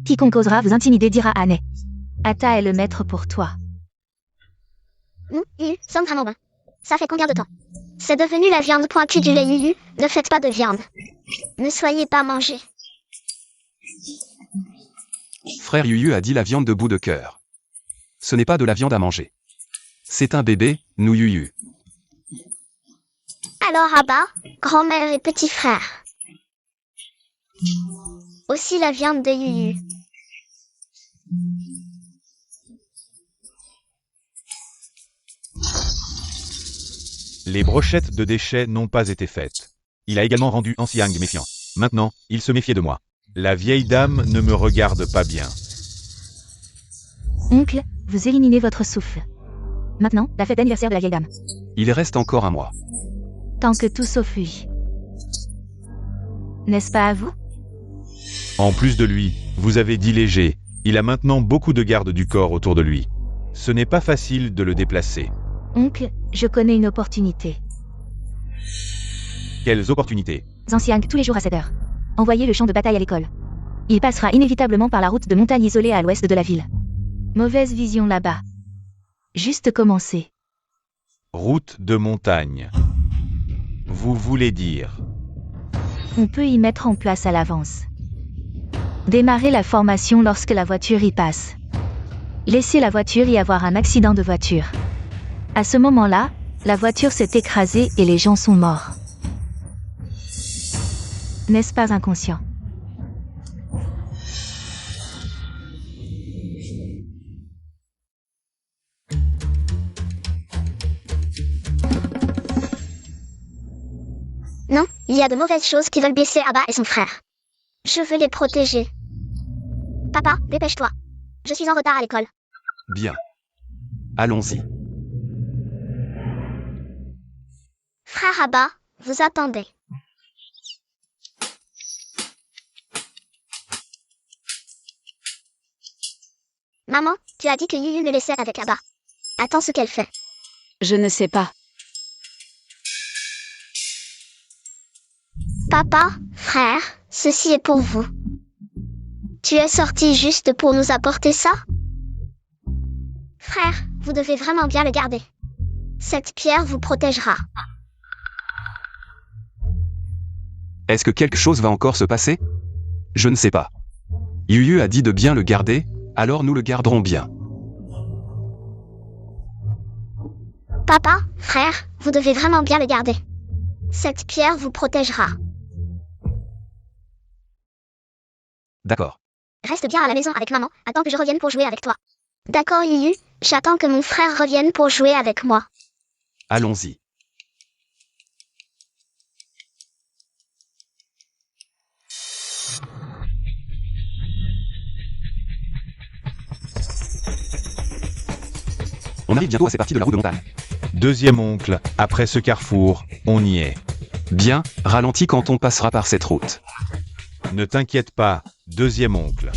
Quiconque osera vous intimider dira à Anne. Ata est le maître pour toi. Yuyu, sommes vraiment bons. Ça fait combien de temps? C'est devenu la viande pointue du lait Yuyu, ne faites pas de viande. Ne soyez pas mangés. Frère Yuyu a dit la viande de bout de cœur. Ce n'est pas de la viande à manger. C'est un bébé, nous Yuyu. Alors Abba, grand-mère et petit frère. Aussi la viande de Yuyu. Les brochettes de déchets n'ont pas été faites. Il a également rendu Anciang méfiant. Maintenant, il se méfiait de moi. La vieille dame ne me regarde pas bien. Oncle, vous éliminez votre souffle. Maintenant, la fête d'anniversaire de la vieille dame. Il reste encore un mois. Tant que tout sauf lui. N'est-ce pas à vous? En plus de lui, vous avez dit léger, il a maintenant beaucoup de gardes du corps autour de lui. Ce n'est pas facile de le déplacer. Oncle, je connais une opportunité. Quelles opportunités. Xiang tous les jours à 7 heures. Envoyez le champ de bataille à l'école. Il passera inévitablement par la route de montagne isolée à l'ouest de la ville. Mauvaise vision là-bas. Juste commencer. Route de montagne. Vous voulez dire. On peut y mettre en place à l'avance. Démarrer la formation lorsque la voiture y passe. Laissez la voiture y avoir un accident de voiture. À ce moment-là, la voiture s'est écrasée et les gens sont morts. N'est-ce pas inconscient? Non, il y a de mauvaises choses qui veulent blesser Abba et son frère. Je veux les protéger. Papa, dépêche-toi. Je suis en retard à l'école. Bien. Allons-y. Frère Abba, vous attendez. Maman, tu as dit que Yuyu me laissait avec Abba. Attends ce qu'elle fait. Je ne sais pas. Papa, frère, ceci est pour vous. Tu es sorti juste pour nous apporter ça? Frère, vous devez vraiment bien le garder. Cette pierre vous protégera. Est-ce que quelque chose va encore se passer? Je ne sais pas. Yuyu a dit de bien le garder, alors nous le garderons bien. Papa, frère, vous devez vraiment bien le garder. Cette pierre vous protégera. D'accord. Reste bien à la maison avec maman, attends que je revienne pour jouer avec toi. D'accord Yuyu, j'attends que mon frère revienne pour jouer avec moi. Allons-y. On arrive bientôt à cette partie de la route de montagne. Deuxième oncle, après ce carrefour, on y est. Bien, ralentis quand on passera par cette route. Ne t'inquiète pas, deuxième oncle.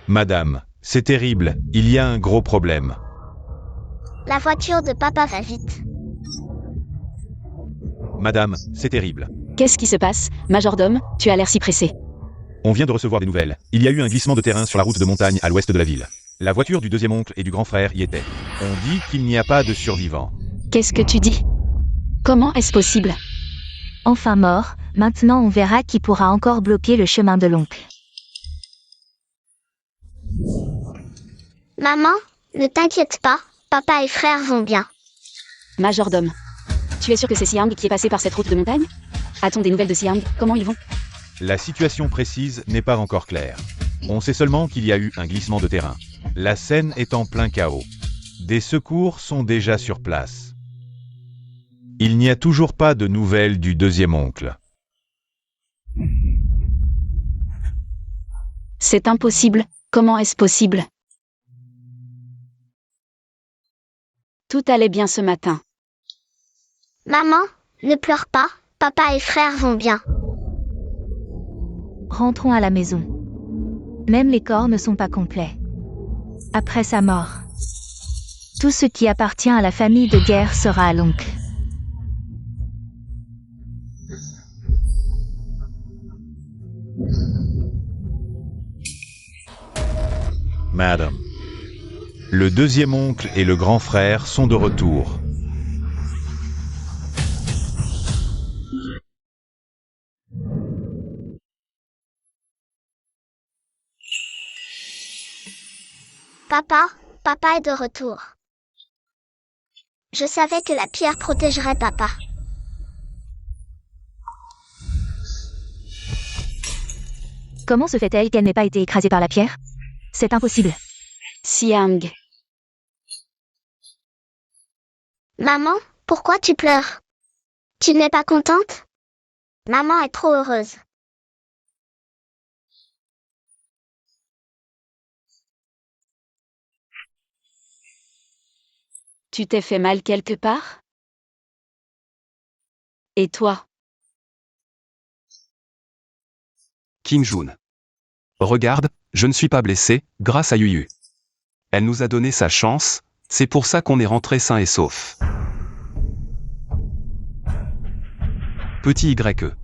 Madame, c'est terrible, il y a un gros problème. La voiture de papa va vite. Madame, c'est terrible. Qu'est-ce qui se passe, majordome? Tu as l'air si pressé. On vient de recevoir des nouvelles. Il y a eu un glissement de terrain sur la route de montagne à l'ouest de la ville. La voiture du deuxième oncle et du grand frère y était. On dit qu'il n'y a pas de survivants. Qu'est-ce que tu dis? Comment est-ce possible? Enfin mort, maintenant on verra qui pourra encore bloquer le chemin de l'oncle. Maman, ne t'inquiète pas, papa et frère vont bien. Majordome. Tu es sûr que c'est Xiang qui est passé par cette route de montagne? A-t-on des nouvelles de Xiang? Comment ils vont? La situation précise n'est pas encore claire. On sait seulement qu'il y a eu un glissement de terrain. La scène est en plein chaos. Des secours sont déjà sur place. Il n'y a toujours pas de nouvelles du deuxième oncle. C'est impossible. Comment est-ce possible? Tout allait bien ce matin. Maman, ne pleure pas, papa et frère vont bien. Rentrons à la maison. Même les corps ne sont pas complets. Après sa mort, tout ce qui appartient à la famille de guerre sera à l'oncle. Madame. Le deuxième oncle et le grand frère sont de retour. Papa est de retour. Je savais que la pierre protégerait papa. Comment se fait-elle qu'elle n'ait pas été écrasée par la pierre? C'est impossible. Xiang. Maman, pourquoi tu pleures? Tu n'es pas contente? Maman est trop heureuse. Tu t'es fait mal quelque part? Et toi? Kim Jun. Regarde, je ne suis pas blessé, grâce à Yuyu. Elle nous a donné sa chance, c'est pour ça qu'on est rentré sain et sauf. Petit YE.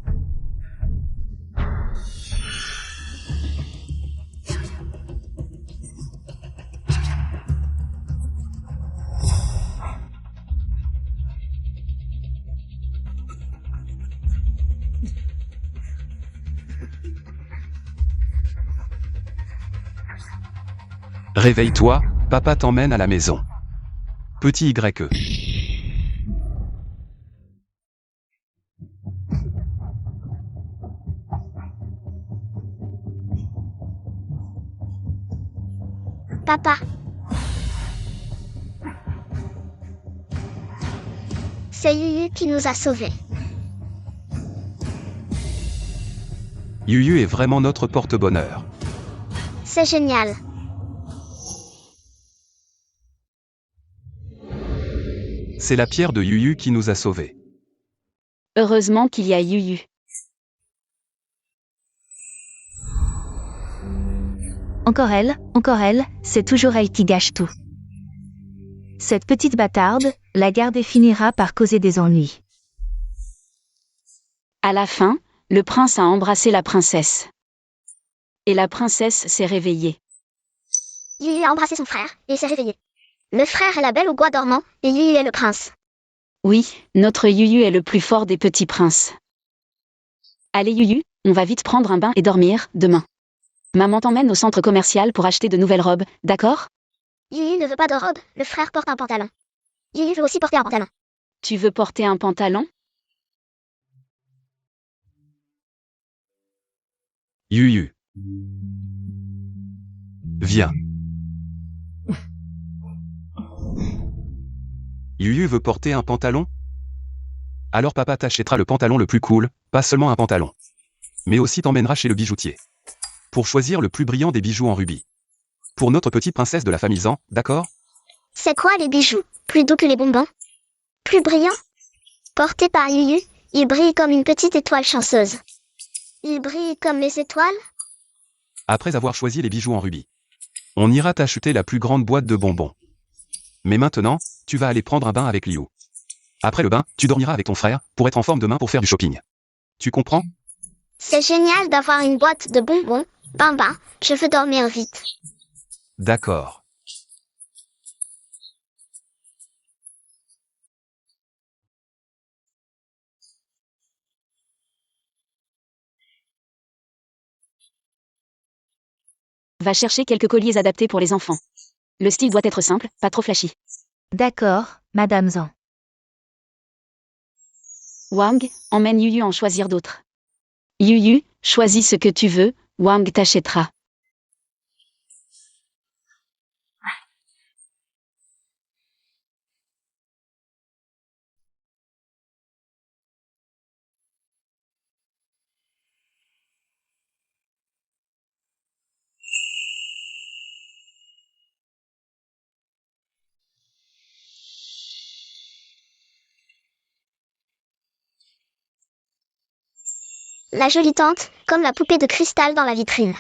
Réveille-toi, papa t'emmène à la maison. Petit YE. Papa. C'est Yuyu qui nous a sauvés. Yuyu est vraiment notre porte-bonheur. C'est génial. C'est la pierre de Yuyu qui nous a sauvés. Heureusement qu'il y a Yuyu. Encore elle, c'est toujours elle qui gâche tout. Cette petite bâtarde, la garder finira par causer des ennuis. À la fin, le prince a embrassé la princesse. Et la princesse s'est réveillée. Yuyu a embrassé son frère et s'est réveillé. Le frère est la belle au bois dormant et Yuyu est le prince. Oui, notre Yuyu est le plus fort des petits princes. Allez Yuyu, on va vite prendre un bain et dormir, demain. Maman t'emmène au centre commercial pour acheter de nouvelles robes, d'accord? Yuyu ne veut pas de robe, le frère porte un pantalon. Yuyu veut aussi porter un pantalon. Tu veux porter un pantalon? Yuyu. Viens. Yuyu veut porter un pantalon? Alors papa t'achètera le pantalon le plus cool, pas seulement un pantalon. Mais aussi t'emmènera chez le bijoutier. Pour choisir le plus brillant des bijoux en rubis. Pour notre petite princesse de la famille Zan, d'accord? C'est quoi les bijoux? Plus doux que les bonbons? Plus brillants? Portés par Yuyu, il brille comme une petite étoile chanceuse. Il brille comme les étoiles? Après avoir choisi les bijoux en rubis. On ira t'acheter la plus grande boîte de bonbons. Mais maintenant, tu vas aller prendre un bain avec Liu. Après le bain, tu dormiras avec ton frère, pour être en forme demain pour faire du shopping. Tu comprends? C'est génial d'avoir une boîte de bonbons. Bamba, je veux dormir vite. D'accord. Va chercher quelques colliers adaptés pour les enfants. Le style doit être simple, pas trop flashy. D'accord, Madame Zan. Wang, emmène Yuyu en choisir d'autres. Yuyu, choisis ce que tu veux, Wang t'achètera. La jolie tante, comme la poupée de cristal dans la vitrine.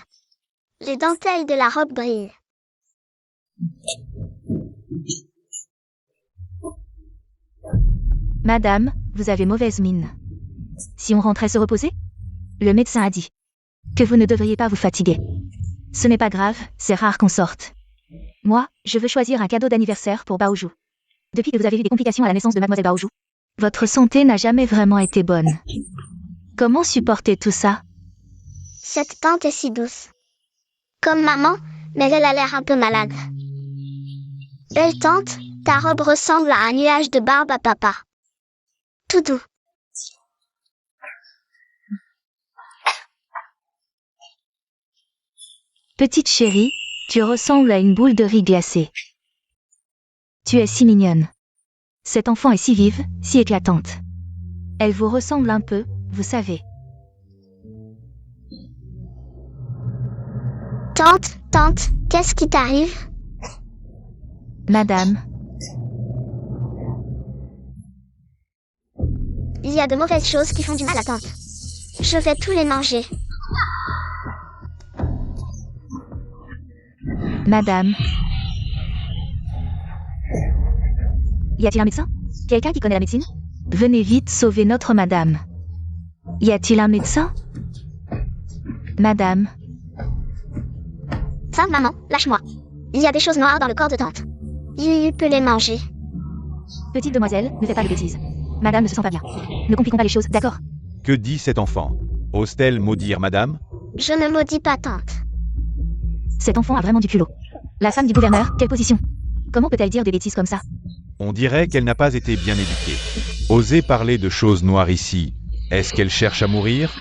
Les dentelles de la robe brillent. Madame, vous avez mauvaise mine. Si on rentrait se reposer? Le médecin a dit que vous ne devriez pas vous fatiguer. Ce n'est pas grave, c'est rare qu'on sorte. Moi, je veux choisir un cadeau d'anniversaire pour Baoju. Depuis que vous avez eu des complications à la naissance de Mademoiselle Baoju, votre santé n'a jamais vraiment été bonne. Comment supporter tout ça? Cette tante est si douce. Comme maman, mais elle a l'air un peu malade. Belle tante, ta robe ressemble à un nuage de barbe à papa. Tout doux. Petite chérie, tu ressembles à une boule de riz glacée. Tu es si mignonne. Cette enfant est si vive, si éclatante. Elle vous ressemble un peu, vous savez. Tante, qu'est-ce qui t'arrive? Madame. y a de mauvaises choses qui font du mal à tante. Je vais tous les manger. Madame. Y a-t-il un médecin? Quelqu'un qui connaît la médecine? Venez vite sauver notre madame. Y a-t-il un médecin? Madame. Ça, maman, lâche-moi. Il y a des choses noires dans le corps de tante. Yuyu peut les manger. Petite demoiselle, ne fais pas de bêtises. Madame ne se sent pas bien. Ne compliquons pas les choses, d'accord? Que dit cet enfant? Ose-t-elle maudire madame? Je ne maudis pas tante. Cet enfant a vraiment du culot. La femme du gouverneur, quelle position? Comment peut-elle dire des bêtises comme ça? On dirait qu'elle n'a pas été bien éduquée. Oser parler de choses noires ici, est-ce qu'elle cherche à mourir?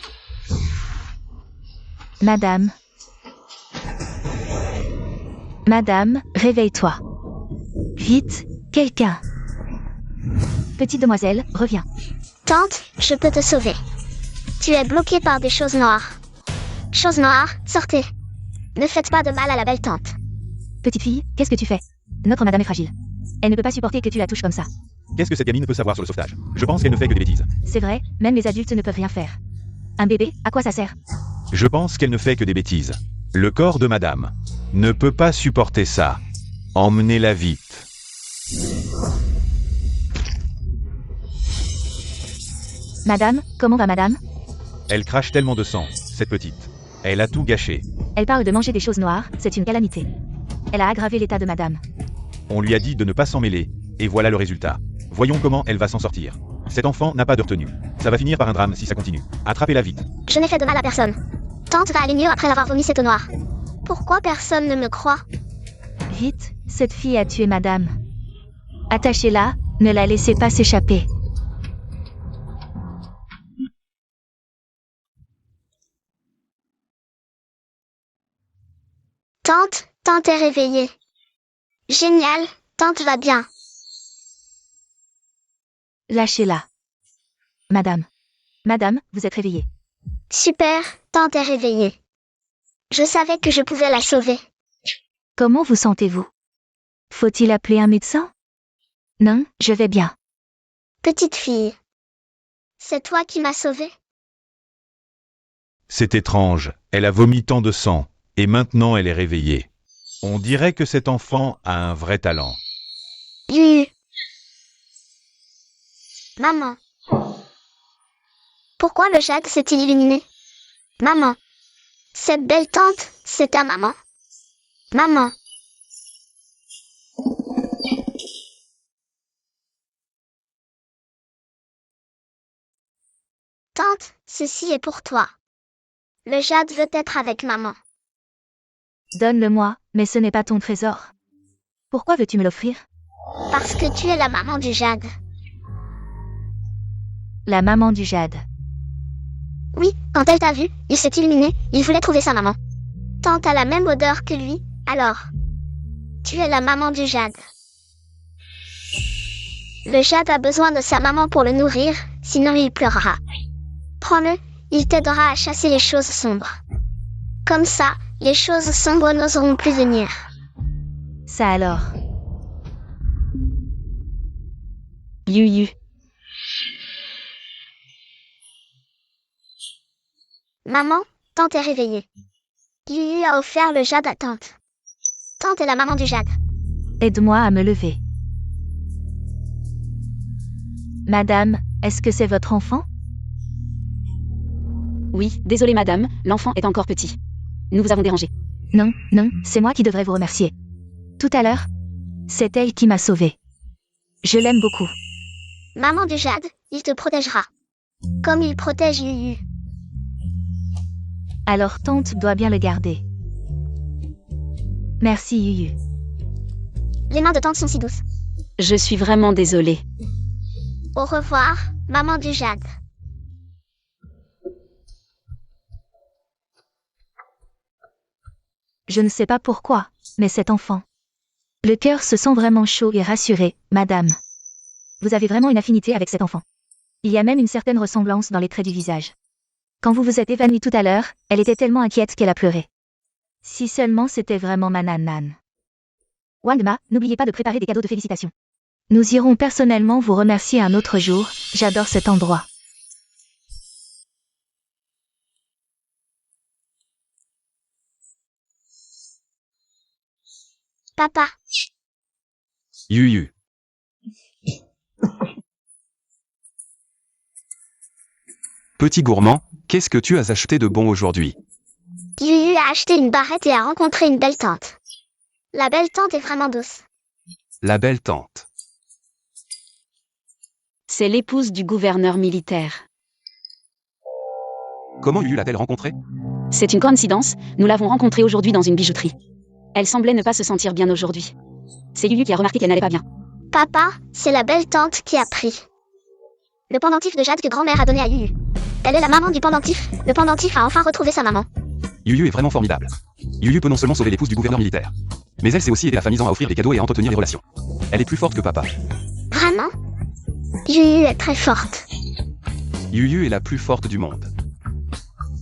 Madame. Madame, réveille-toi. Vite, quelqu'un. Petite demoiselle, reviens. Tante, je peux te sauver. Tu es bloquée par des choses noires. Choses noires, sortez. Ne faites pas de mal à la belle tante. Petite fille, qu'est-ce que tu fais? Notre madame est fragile. Elle ne peut pas supporter que tu la touches comme ça. Qu'est-ce que cette gamine peut savoir sur le sauvetage? Je pense qu'elle ne fait que des bêtises. C'est vrai, même les adultes ne peuvent rien faire. Un bébé, à quoi ça sert? Je pense qu'elle ne fait que des bêtises. Le corps de madame ne peut pas supporter ça. Emmenez-la vite. Madame, comment va madame? Elle crache tellement de sang, cette petite. Elle a tout gâché. Elle parle de manger des choses noires, c'est une calamité. Elle a aggravé l'état de madame. On lui a dit de ne pas s'en mêler, et voilà le résultat. Voyons comment elle va s'en sortir. Cet enfant n'a pas de retenue. Ça va finir par un drame si ça continue. Attrapez-la vite. Je n'ai fait de mal à personne. Tante va aller mieux après avoir vomi cette eau noire. Pourquoi personne ne me croit? Vite, cette fille a tué madame. Attachez-la, ne la laissez pas s'échapper. Tante est réveillée. Génial, tante va bien. Lâchez-la. Madame. Madame, vous êtes réveillée. Super, tante est réveillée. Je savais que je pouvais la sauver. Comment vous sentez-vous? Faut-il appeler un médecin? Non, je vais bien. Petite fille. C'est toi qui m'as sauvée? C'est étrange, elle a vomi tant de sang, et maintenant elle est réveillée. On dirait que cet enfant a un vrai talent. Yuyu. Maman. Pourquoi le jade s'est-il illuminé? Maman. Cette belle tante, c'est ta maman. Maman. Tante, ceci est pour toi. Le jade veut être avec maman. Donne-le-moi, mais ce n'est pas ton trésor. Pourquoi veux-tu me l'offrir? Parce que tu es la maman du jade. La maman du jade. Oui, quand elle t'a vu, il s'est illuminé, il voulait trouver sa maman. Tante a la même odeur que lui, alors. Tu es la maman du jade. Le jade a besoin de sa maman pour le nourrir, sinon il pleurera. Prends-le, il t'aidera à chasser les choses sombres. Comme ça, les choses sombres n'oseront plus venir. Ça alors. Yuyu. Maman, tante est réveillée. Yuyu a offert le jade à tante. Tante est la maman du jade. Aide-moi à me lever. Madame, est-ce que c'est votre enfant? Oui, désolée madame, l'enfant est encore petit. Nous vous avons dérangé. Non, non, c'est moi qui devrais vous remercier. Tout à l'heure, c'est elle qui m'a sauvée. Je l'aime beaucoup. Maman du jade, il te protégera. Comme il protège Yuyu. Alors tante doit bien le garder. Merci Yuyu. Les mains de tante sont si douces. Je suis vraiment désolée. Au revoir, maman du jade. Je ne sais pas pourquoi, mais cet enfant. Le cœur se sent vraiment chaud et rassuré, madame. Vous avez vraiment une affinité avec cet enfant. Il y a même une certaine ressemblance dans les traits du visage. Quand vous vous êtes évanouie tout à l'heure, elle était tellement inquiète qu'elle a pleuré. Si seulement c'était vraiment ma nanan. Wangma, n'oubliez pas de préparer des cadeaux de félicitations. Nous irons personnellement vous remercier un autre jour, j'adore cet endroit. Papa, Yuyu. Petit gourmand, qu'est-ce que tu as acheté de bon aujourd'hui? Yuyu a acheté une barrette et a rencontré une belle tante. La belle tante est vraiment douce. La belle tante. C'est l'épouse du gouverneur militaire. Comment Yuyu l'a-t-elle rencontrée? C'est une coïncidence, nous l'avons rencontrée aujourd'hui dans une bijouterie. Elle semblait ne pas se sentir bien aujourd'hui. C'est Yuyu qui a remarqué qu'elle n'allait pas bien. Papa, c'est la belle tante qui a pris le pendentif de jade que grand-mère a donné à Yuyu. Elle est la maman du pendentif. Le pendentif a enfin retrouvé sa maman. Yuyu est vraiment formidable. Yuyu peut non seulement sauver l'épouse du gouverneur militaire, mais elle sait aussi aider la famille à offrir des cadeaux et à entretenir les relations. Elle est plus forte que papa. Vraiment? Yuyu est très forte. Yuyu est la plus forte du monde.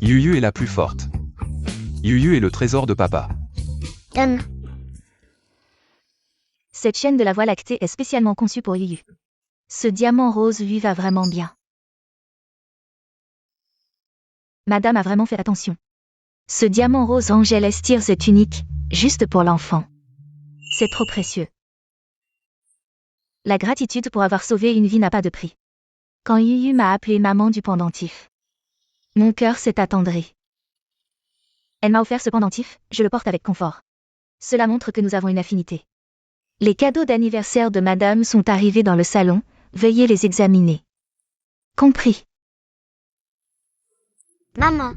Yuyu est la plus forte. Yuyu est le trésor de papa. Cette chaîne de la Voie lactée est spécialement conçue pour Yuyu. Ce diamant rose lui va vraiment bien. Madame a vraiment fait attention. Ce diamant rose Angel Estiers est unique, juste pour l'enfant. C'est trop précieux. La gratitude pour avoir sauvé une vie n'a pas de prix. Quand Yuyu m'a appelé maman du pendentif, mon cœur s'est attendri. Elle m'a offert ce pendentif, je le porte avec confort. Cela montre que nous avons une affinité. Les cadeaux d'anniversaire de madame sont arrivés dans le salon, veuillez les examiner. Compris. Maman.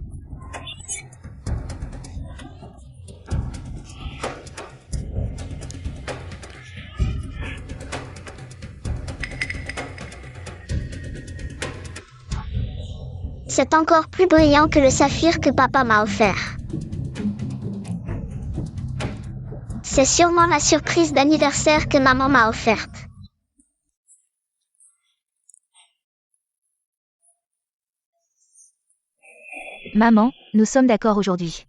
C'est encore plus brillant que le saphir que papa m'a offert. C'est sûrement la surprise d'anniversaire que maman m'a offerte. Maman, nous sommes d'accord aujourd'hui.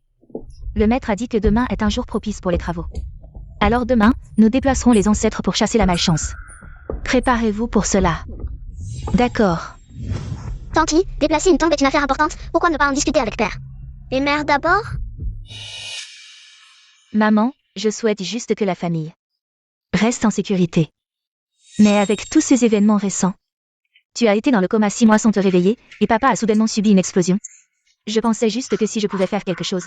Le maître a dit que demain est un jour propice pour les travaux. Alors demain, nous déplacerons les ancêtres pour chasser la malchance. Préparez-vous pour cela. D'accord. Tanti, déplacer une tombe est une affaire importante, pourquoi ne pas en discuter avec père? Et mère d'abord? Maman, je souhaite juste que la famille reste en sécurité. Mais avec tous ces événements récents, tu as été dans le coma 6 mois sans te réveiller, et papa a soudainement subi une explosion. Je pensais juste que si je pouvais faire quelque chose,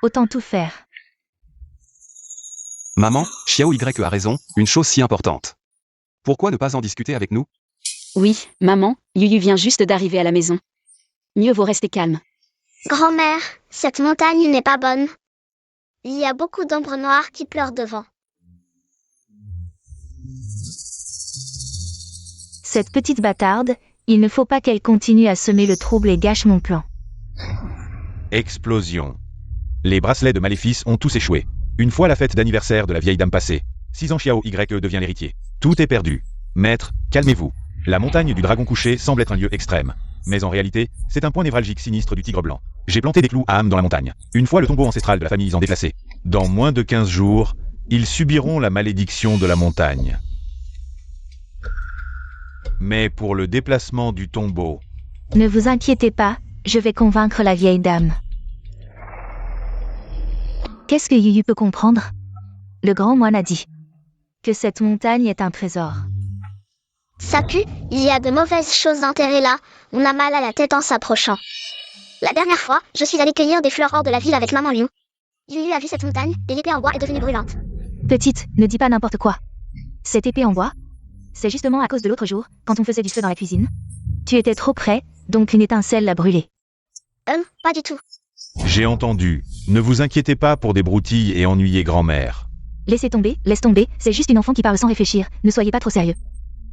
autant tout faire. Maman, Xiao Y a raison, une chose si importante. Pourquoi ne pas en discuter avec nous? Oui, maman, Yuyu vient juste d'arriver à la maison. Mieux vaut rester calme. Grand-mère, cette montagne n'est pas bonne. Il y a beaucoup d'ombres noires qui pleurent devant. Cette petite bâtarde, il ne faut pas qu'elle continue à semer le trouble et gâche mon plan. Explosion. Les bracelets de Maléfice ont tous échoué. Une fois la fête d'anniversaire de la vieille dame passée, 6 ans Xiao Y devient l'héritier. Tout est perdu. Maître, calmez-vous. La montagne du dragon couché semble être un lieu extrême. Mais en réalité, c'est un point névralgique sinistre du tigre blanc. J'ai planté des clous à âme dans la montagne. Une fois le tombeau ancestral de la famille en déplacé. Dans moins de 15 jours, ils subiront la malédiction de la montagne. Mais pour le déplacement du tombeau... Ne vous inquiétez pas, je vais convaincre la vieille dame. Qu'est-ce que Yuyu peut comprendre? Le grand moine a dit que cette montagne est un trésor. Ça pue, il y a de mauvaises choses enterrées là, on a mal à la tête en s'approchant. La dernière fois, je suis allée cueillir des fleurs hors de la ville avec maman Liu. Yuyu a vu cette montagne, et l'épée en bois est devenue brûlante. Petite, ne dis pas n'importe quoi. Cette épée en bois, c'est justement à cause de l'autre jour, quand on faisait du feu dans la cuisine. Tu étais trop près, donc une étincelle l'a brûlé. Pas du tout. J'ai entendu. Ne vous inquiétez pas pour des broutilles et ennuyer grand-mère. Laissez tomber, laisse tomber, c'est juste une enfant qui parle sans réfléchir, ne soyez pas trop sérieux.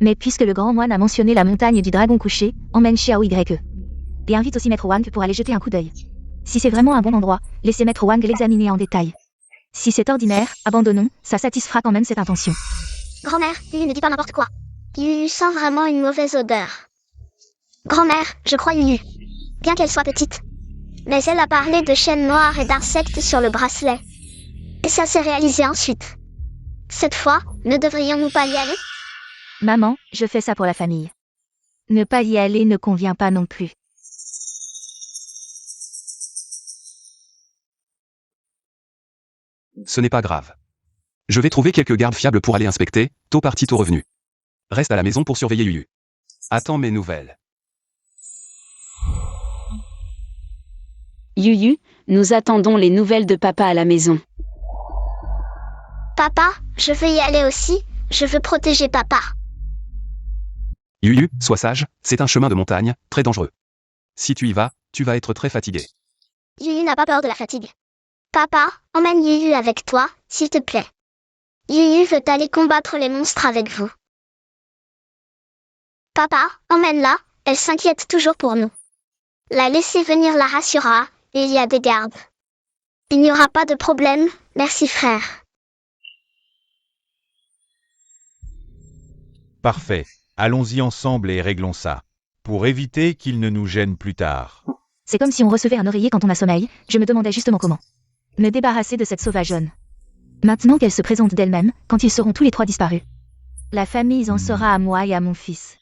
Mais puisque le grand moine a mentionné la montagne du dragon couché, emmène Xiao Y. Et invite aussi Maître Wang pour aller jeter un coup d'œil. Si c'est vraiment un bon endroit, laissez Maître Wang l'examiner en détail. Si c'est ordinaire, abandonnons, ça satisfera quand même cette intention. Grand-mère, Yuyu ne dit pas n'importe quoi. Yuyu sent vraiment une mauvaise odeur. Grand-mère, je crois Yuyu. Bien qu'elle soit petite. Mais elle a parlé de chaînes noires et d'insectes sur le bracelet. Et ça s'est réalisé ensuite. Cette fois, ne devrions-nous pas y aller? Maman, je fais ça pour la famille. Ne pas y aller ne convient pas non plus. Ce n'est pas grave. Je vais trouver quelques gardes fiables pour aller inspecter, tôt parti tôt revenu. Reste à la maison pour surveiller Yuyu. Attends mes nouvelles. Yuyu, nous attendons les nouvelles de papa à la maison. Papa, je veux y aller aussi, je veux protéger papa. Yuyu, sois sage, c'est un chemin de montagne, très dangereux. Si tu y vas, tu vas être très fatigué. Yuyu n'a pas peur de la fatigue. Papa, emmène Yuyu avec toi, s'il te plaît. Yuyu veut aller combattre les monstres avec vous. Papa, emmène-la, elle s'inquiète toujours pour nous. La laisser venir la rassurera, et il y a des gardes. Il n'y aura pas de problème, merci frère. Parfait. Allons-y ensemble et réglons ça. Pour éviter qu'il ne nous gêne plus tard. C'est comme si on recevait un oreiller quand on a sommeil, je me demandais justement comment. Me débarrasser de cette sauvage jeune. Maintenant qu'elle se présente d'elle-même, quand ils seront tous les trois disparus. La famille en sera à moi et à mon fils.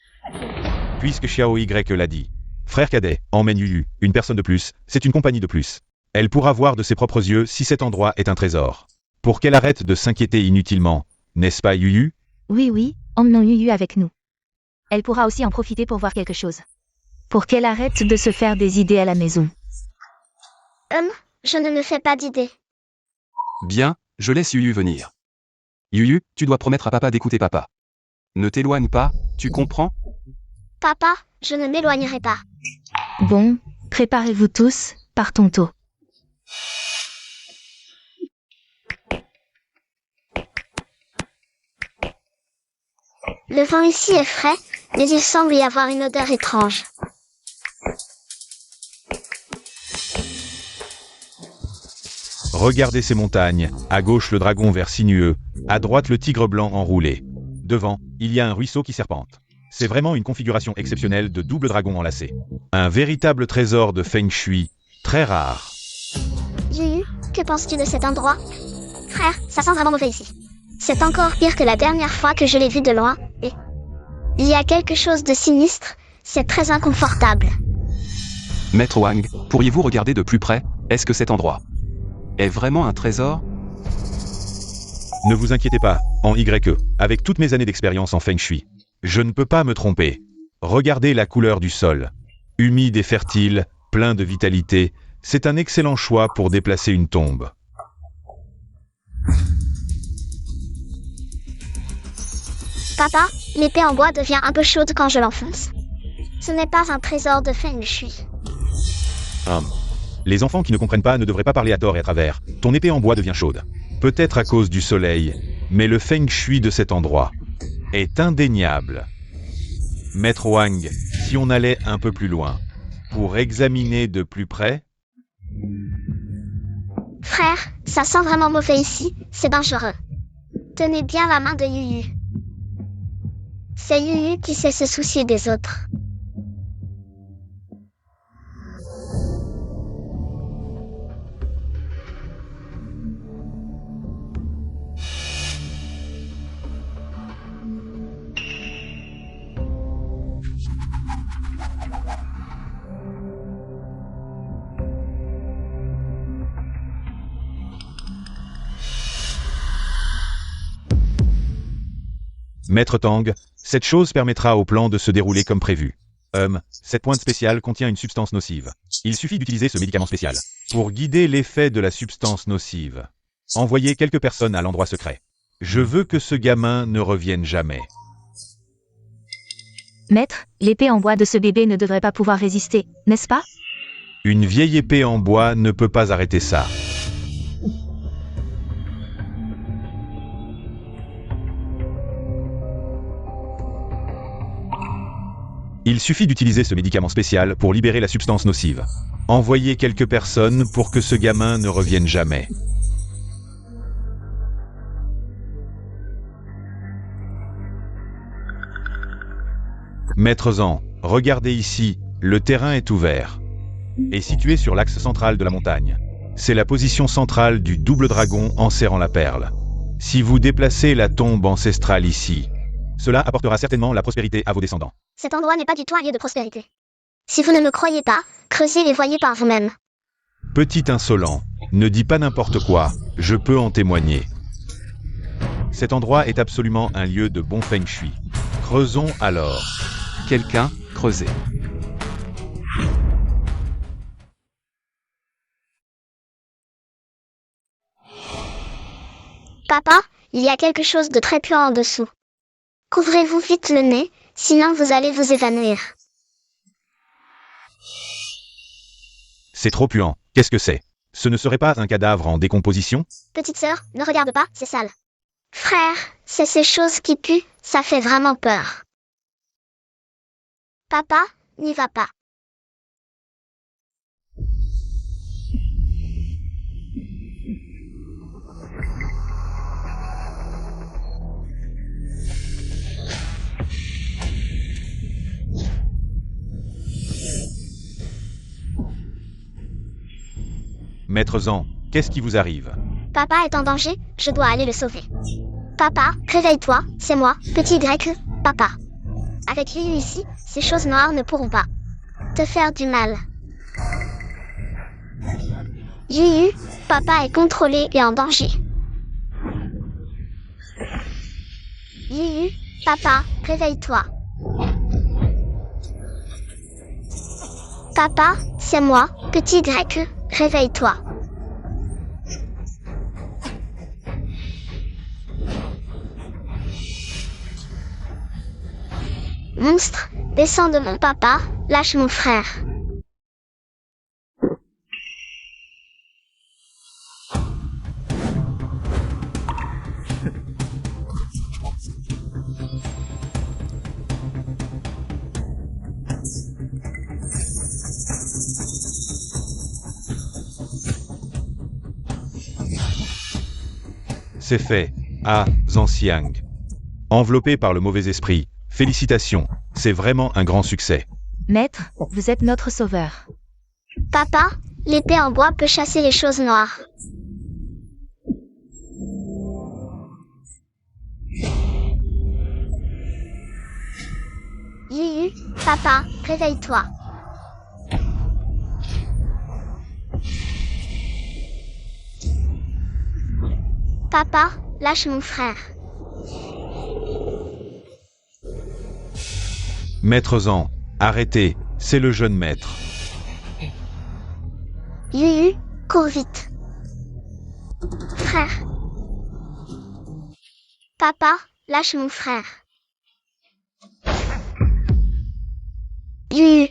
Puisque Xiao Y l'a dit. Frère cadet, emmène Yuyu, une personne de plus, c'est une compagnie de plus. Elle pourra voir de ses propres yeux si cet endroit est un trésor. Pour qu'elle arrête de s'inquiéter inutilement, n'est-ce pas Yuyu? Oui, emmenons Yuyu avec nous. Elle pourra aussi en profiter pour voir quelque chose. Pour qu'elle arrête de se faire des idées à la maison. Je ne me fais pas d'idée. Bien, je laisse Yuyu venir. Yuyu, tu dois promettre à papa d'écouter papa. Ne t'éloigne pas, tu comprends? Papa, je ne m'éloignerai pas. Bon, préparez-vous tous, partons tôt. Le vent ici est frais, mais il semble y avoir une odeur étrange. Regardez ces montagnes, à gauche le dragon vert sinueux, à droite le tigre blanc enroulé. Devant, il y a un ruisseau qui serpente. C'est vraiment une configuration exceptionnelle de double dragon enlacé. Un véritable trésor de Feng Shui, très rare. Yuyu, que penses-tu de cet endroit? Frère, ça sent vraiment mauvais ici. C'est encore pire que la dernière fois que je l'ai vu de loin, et... il y a quelque chose de sinistre, c'est très inconfortable. Maître Wang, pourriez-vous regarder de plus près? Est-ce que cet endroit est vraiment un trésor? Ne vous inquiétez pas, en YE, avec toutes mes années d'expérience en Feng Shui, je ne peux pas me tromper. Regardez la couleur du sol. Humide et fertile, plein de vitalité, c'est un excellent choix pour déplacer une tombe. Papa, l'épée en bois devient un peu chaude quand je l'enfonce. Ce n'est pas un trésor de Feng Shui. Les enfants qui ne comprennent pas ne devraient pas parler à tort et à travers. Ton épée en bois devient chaude. Peut-être à cause du soleil, mais le Feng Shui de cet endroit est indéniable. Maître Wang, si on allait un peu plus loin, pour examiner de plus près... Frère, ça sent vraiment mauvais ici, c'est dangereux. Tenez bien la main de Yuyu. C'est Yuyu qui sait se soucier des autres. Maître Tang, cette chose permettra au plan de se dérouler comme prévu. Cette pointe spéciale contient une substance nocive. Il suffit d'utiliser ce médicament spécial pour guider l'effet de la substance nocive. Envoyez quelques personnes à l'endroit secret. Je veux que ce gamin ne revienne jamais. Maître, l'épée en bois de ce bébé ne devrait pas pouvoir résister, n'est-ce pas? Une vieille épée en bois ne peut pas arrêter ça. Il suffit d'utiliser ce médicament spécial pour libérer la substance nocive. Envoyez quelques personnes pour que ce gamin ne revienne jamais. Maître Zan, regardez ici, le terrain est ouvert. Et situé sur l'axe central de la montagne. C'est la position centrale du double dragon enserrant la perle. Si vous déplacez la tombe ancestrale ici, cela apportera certainement la prospérité à vos descendants. Cet endroit n'est pas du tout un lieu de prospérité. Si vous ne me croyez pas, creusez et voyez par vous-même. Petit insolent, ne dis pas n'importe quoi, je peux en témoigner. Cet endroit est absolument un lieu de bon feng shui. Creusons alors. Quelqu'un, creusez. Papa, il y a quelque chose de très puant en dessous. Couvrez-vous vite le nez, sinon vous allez vous évanouir. C'est trop puant. Qu'est-ce que c'est? Ce ne serait pas un cadavre en décomposition? Petite sœur, ne regarde pas, c'est sale. Frère, c'est ces choses qui puent, ça fait vraiment peur. Papa, n'y va pas. Maître Zan, qu'est-ce qui vous arrive? Papa est en danger, je dois aller le sauver. Papa, réveille-toi, c'est moi, petit grec, papa. Avec lui ici, ces choses noires ne pourront pas te faire du mal. Yuyu, papa est contrôlé et en danger. Yuyu, papa, réveille-toi. Papa, c'est moi, petit grec, réveille-toi. Monstre, descends de mon papa, lâche mon frère. C'est fait. Ah, Zanxiang. Enveloppé par le mauvais esprit. Félicitations. C'est vraiment un grand succès. Maître, vous êtes notre sauveur. Papa, l'épée en bois peut chasser les choses noires. Yuyu, papa, réveille-toi. Papa, lâche mon frère. Maître Zan, arrêtez, c'est le jeune maître. Yuyu, cours vite. Frère. Papa, lâche mon frère. Yuyu.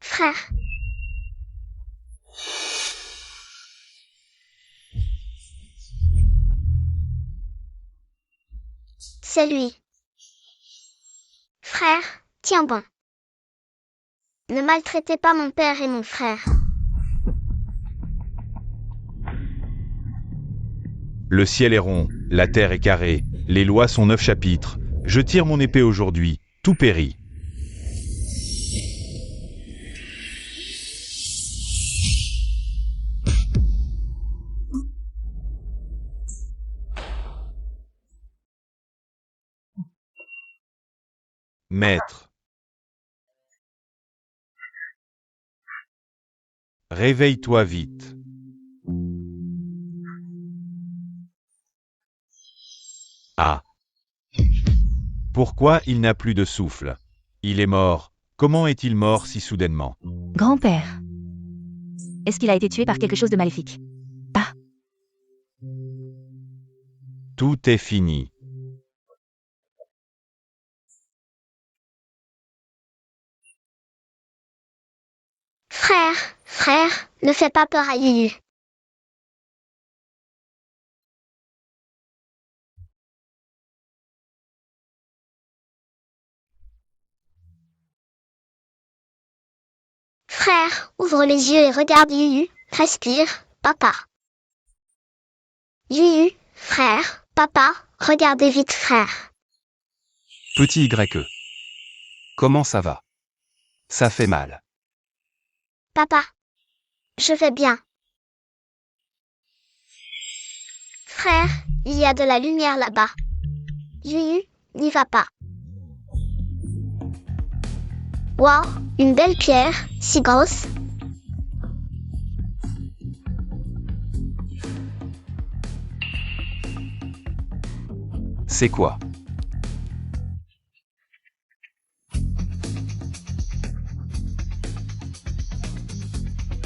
Frère. C'est lui. Frère, tiens bon. Ne maltraitez pas mon père et mon frère. Le ciel est rond, la terre est carrée, les lois sont 9 chapitres. Je tire mon épée aujourd'hui, tout périt. Maître. Réveille-toi vite. Ah. Pourquoi il n'a plus de souffle? Il est mort. Comment est-il mort si soudainement? Grand-père. Est-ce qu'il a été tué par quelque chose de maléfique? Ah, Tout est fini. Frère, ne fais pas peur à Yuyu. Frère, ouvre les yeux et regarde Yuyu. Respire, papa. Yuyu, frère, papa, regardez vite, frère. Petit YE. Comment ça va? Ça fait mal. Papa. Je vais bien. Frère, il y a de la lumière là-bas. Yuyu, n'y va pas. Wow, une belle pierre, si grosse. C'est quoi?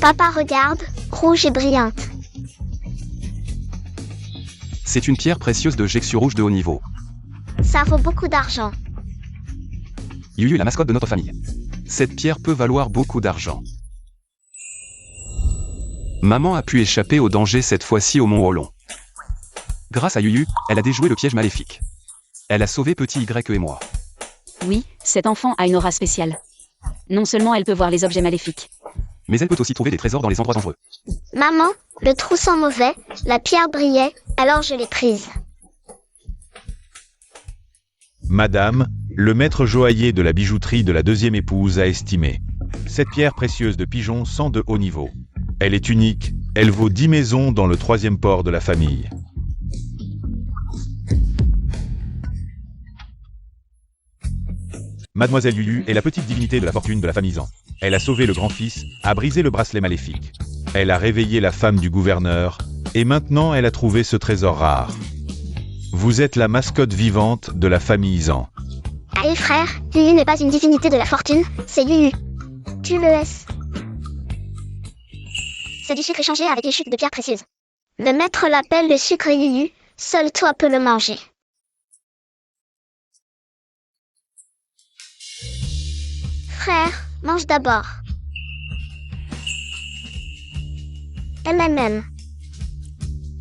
Papa regarde, rouge et brillante. C'est une pierre précieuse de Jexu rouge de haut niveau. Ça vaut beaucoup d'argent. Yuyu est la mascotte de notre famille. Cette pierre peut valoir beaucoup d'argent. Maman a pu échapper au danger cette fois-ci au Mont Olon. Grâce à Yuyu, elle a déjoué le piège maléfique. Elle a sauvé petit Y et moi. Oui, cet enfant a une aura spéciale. Non seulement elle peut voir les objets maléfiques, Mais elle peut aussi trouver des trésors dans les endroits dangereux. Maman, le trou sent mauvais, la pierre brillait, alors je l'ai prise. Madame, le maître joaillier de la bijouterie de la deuxième épouse a estimé. Cette pierre précieuse de pigeon sent de haut niveau. Elle est unique, elle vaut 10 maisons dans le 3e port de la famille. Mademoiselle Yuyu est la petite divinité de la fortune de la famille Zan. Elle a sauvé le grand-fils, a brisé le bracelet maléfique. Elle a réveillé la femme du gouverneur, et maintenant elle a trouvé ce trésor rare. Vous êtes la mascotte vivante de la famille Zan. Allez frère, Yuyu n'est pas une divinité de la fortune, c'est Yuyu. Tu le laisses. C'est du sucre échangé avec les chutes de pierres précieuses. Le maître l'appelle le sucre Yuyu, seul toi peux le manger. Frère, mange d'abord. MMM.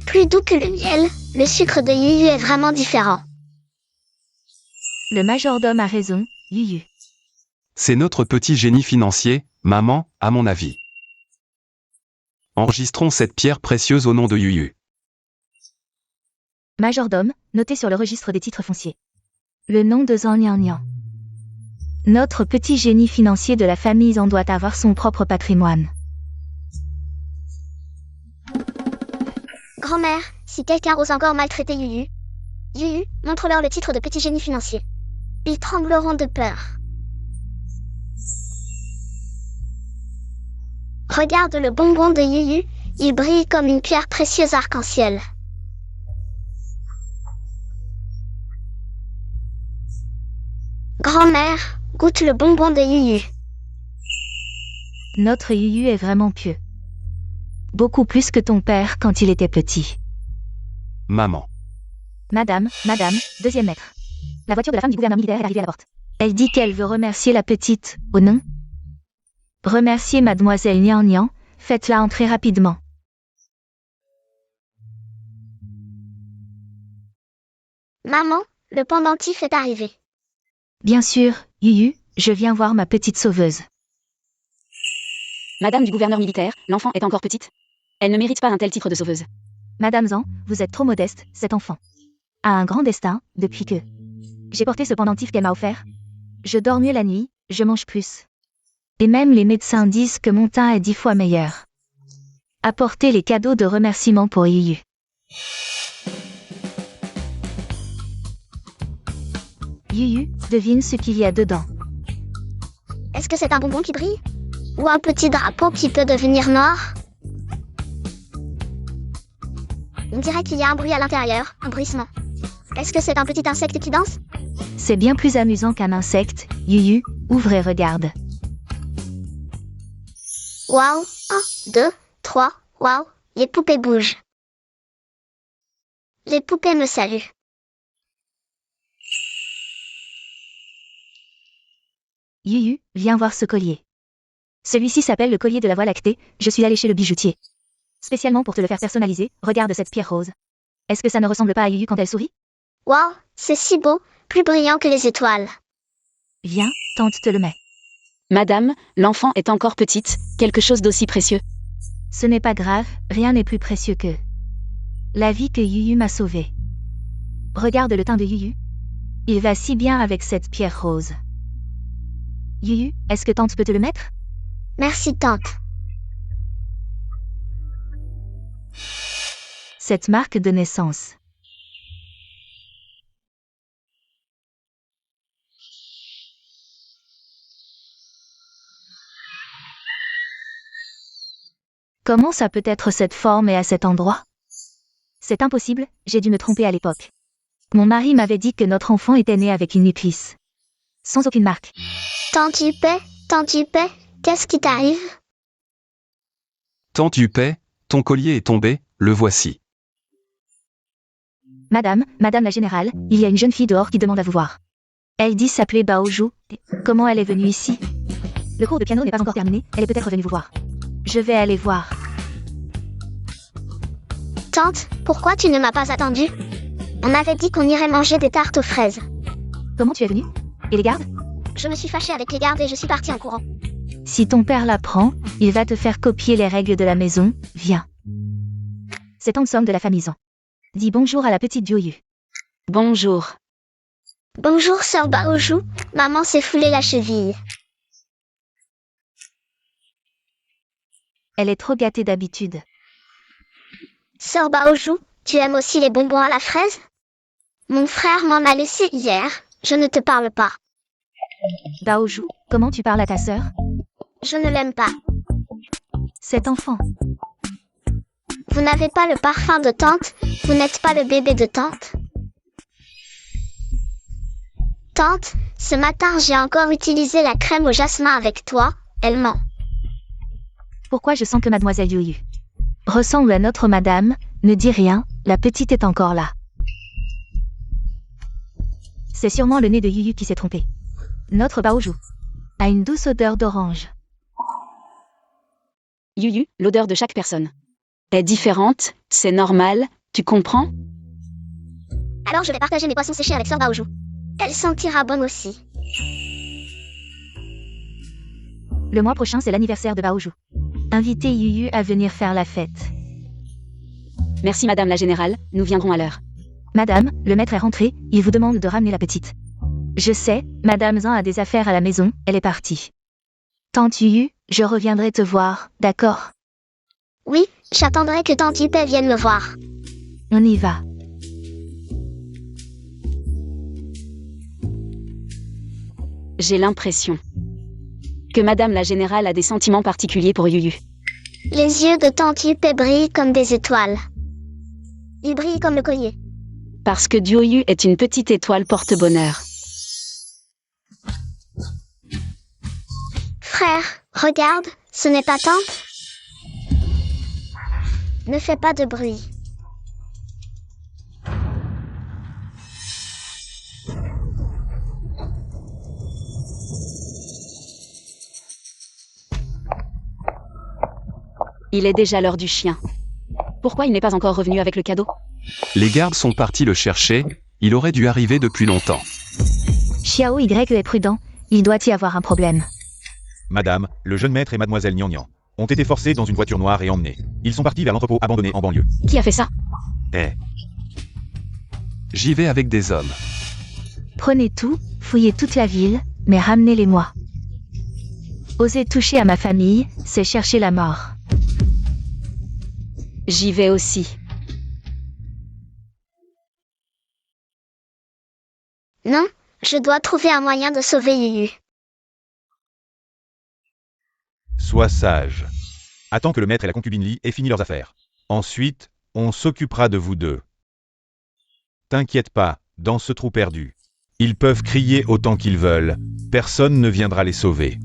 Plus doux que le miel, le sucre de Yuyu est vraiment différent. Le majordome a raison, Yuyu. C'est notre petit génie financier, maman, à mon avis. Enregistrons cette pierre précieuse au nom de Yuyu. Majordome, noté sur le registre des titres fonciers. Le nom de Zan Nian Nian. Notre petit génie financier de la famille Zan doit avoir son propre patrimoine. Grand-mère, si quelqu'un ose encore maltraiter Yuyu, Yuyu, montre-leur le titre de petit génie financier. Ils trembleront de peur. Regarde le bonbon de Yuyu, il brille comme une pierre précieuse arc-en-ciel. Grand-mère, goûte le bonbon de Yuyu. Notre Yuyu est vraiment pieux. Beaucoup plus que ton père quand il était petit. Maman. Madame, deuxième maître. La voiture de la femme du gouverneur militaire est arrivée à la porte. Elle dit qu'elle veut remercier la petite, oh non? Remercier mademoiselle Nian Nian, faites-la entrer rapidement. Maman, le pendentif est arrivé. Bien sûr, Yuyu, je viens voir ma petite sauveuse. Madame du gouverneur militaire, l'enfant est encore petite. Elle ne mérite pas un tel titre de sauveuse. Madame Zan, vous êtes trop modeste, cet enfant a un grand destin, depuis que j'ai porté ce pendentif qu'elle m'a offert. Je dors mieux la nuit, je mange plus. Et même les médecins disent que mon teint est 10 fois meilleur. Apportez les cadeaux de remerciement pour Yuyu. Yuyu, devine ce qu'il y a dedans. Est-ce que c'est un bonbon qui brille? Ou un petit drapeau qui peut devenir noir? On dirait qu'il y a un bruit à l'intérieur, un bruissement. Est-ce que c'est un petit insecte qui danse? C'est bien plus amusant qu'un insecte, Yuyu, ouvre et regarde. Waouh, 1, 2, 3, waouh, les poupées bougent. Les poupées me saluent. Yuyu, viens voir ce collier. Celui-ci s'appelle le collier de la Voie lactée, je suis allée chez le bijoutier. Spécialement pour te le faire personnaliser, regarde cette pierre rose. Est-ce que ça ne ressemble pas à Yuyu quand elle sourit? Waouh, c'est si beau, plus brillant que les étoiles. Viens, tante te le met. Madame, l'enfant est encore petite, quelque chose d'aussi précieux. Ce n'est pas grave, rien n'est plus précieux que la vie que Yuyu m'a sauvée. Regarde le teint de Yuyu. Il va si bien avec cette pierre rose. Yuyu, est-ce que tante peut te le mettre? Merci tante. Cette marque de naissance. Comment ça peut être cette forme et à cet endroit? C'est impossible, j'ai dû me tromper à l'époque. Mon mari m'avait dit que notre enfant était né avec une épice. Sans aucune marque. Tante Huppé, qu'est-ce qui t'arrive? Tante Huppé, ton collier est tombé, le voici. Madame la générale, il y a une jeune fille dehors qui demande à vous voir. Elle dit s'appeler Baoju. Comment elle est venue ici? Le cours de piano n'est pas encore terminé, elle est peut-être venue vous voir. Je vais aller voir. Tante, pourquoi tu ne m'as pas attendu? On avait dit qu'on irait manger des tartes aux fraises. Comment tu es venue? Et les gardes? Je me suis fâchée avec les gardes et je suis partie en courant. Si ton père l'apprend, il va te faire copier les règles de la maison. Viens. C'est Ensemble de la famille Zan. Dis bonjour à la petite Yoyu. Bonjour. Bonjour sœur Baoju, maman s'est foulée la cheville. Elle est trop gâtée d'habitude. Sœur Baoju, tu aimes aussi les bonbons à la fraise? Mon frère m'en a laissé hier, je ne te parle pas. Baoju, comment tu parles à ta sœur? Je ne l'aime pas. Cet enfant. Vous n'avez pas le parfum de tante, vous n'êtes pas le bébé de tante. Tante, ce matin j'ai encore utilisé la crème au jasmin avec toi, elle ment. Pourquoi je sens que mademoiselle Yoyu ressemble à notre madame? Ne dis rien, la petite est encore là. C'est sûrement le nez de Yuyu qui s'est trompé. Notre Baoju a une douce odeur d'orange. Yuyu, l'odeur de chaque personne est différente, c'est normal, tu comprends? Alors je vais partager mes poissons séchés avec sœur Baoju. Elle sentira bonne aussi. Le mois prochain, c'est l'anniversaire de Baoju. Invitez Yuyu à venir faire la fête. Merci madame la générale, nous viendrons à l'heure. Madame, le maître est rentré, il vous demande de ramener la petite. Je sais, madame Zan a des affaires à la maison, elle est partie. Tante Yuyu, je reviendrai te voir, d'accord? Oui, j'attendrai que tante Huppé vienne me voir. On y va. J'ai l'impression que madame la générale a des sentiments particuliers pour Yuyu. Les yeux de tante Huppé brillent comme des étoiles. Ils brillent comme le collier. Parce que Yuyu est une petite étoile porte-bonheur. Frère, regarde, ce n'est pas tante? Ne fais pas de bruit. Il est déjà l'heure du chien. Pourquoi il n'est pas encore revenu avec le cadeau? Les gardes sont partis le chercher, il aurait dû arriver depuis longtemps. Xiao Y est prudent, il doit y avoir un problème. Madame, le jeune maître et mademoiselle Nian ont été forcés dans une voiture noire et emmenés. Ils sont partis vers l'entrepôt abandonné en banlieue. Qui a fait ça? J'y vais avec des hommes. Prenez tout, fouillez toute la ville, mais ramenez-les-moi. Oser toucher à ma famille, c'est chercher la mort. J'y vais aussi. Non, je dois trouver un moyen de sauver Yuyu. Sois sage. Attends que le maître et la concubine Li aient fini leurs affaires. Ensuite, on s'occupera de vous deux. T'inquiète pas, dans ce trou perdu. Ils peuvent crier autant qu'ils veulent, personne ne viendra les sauver.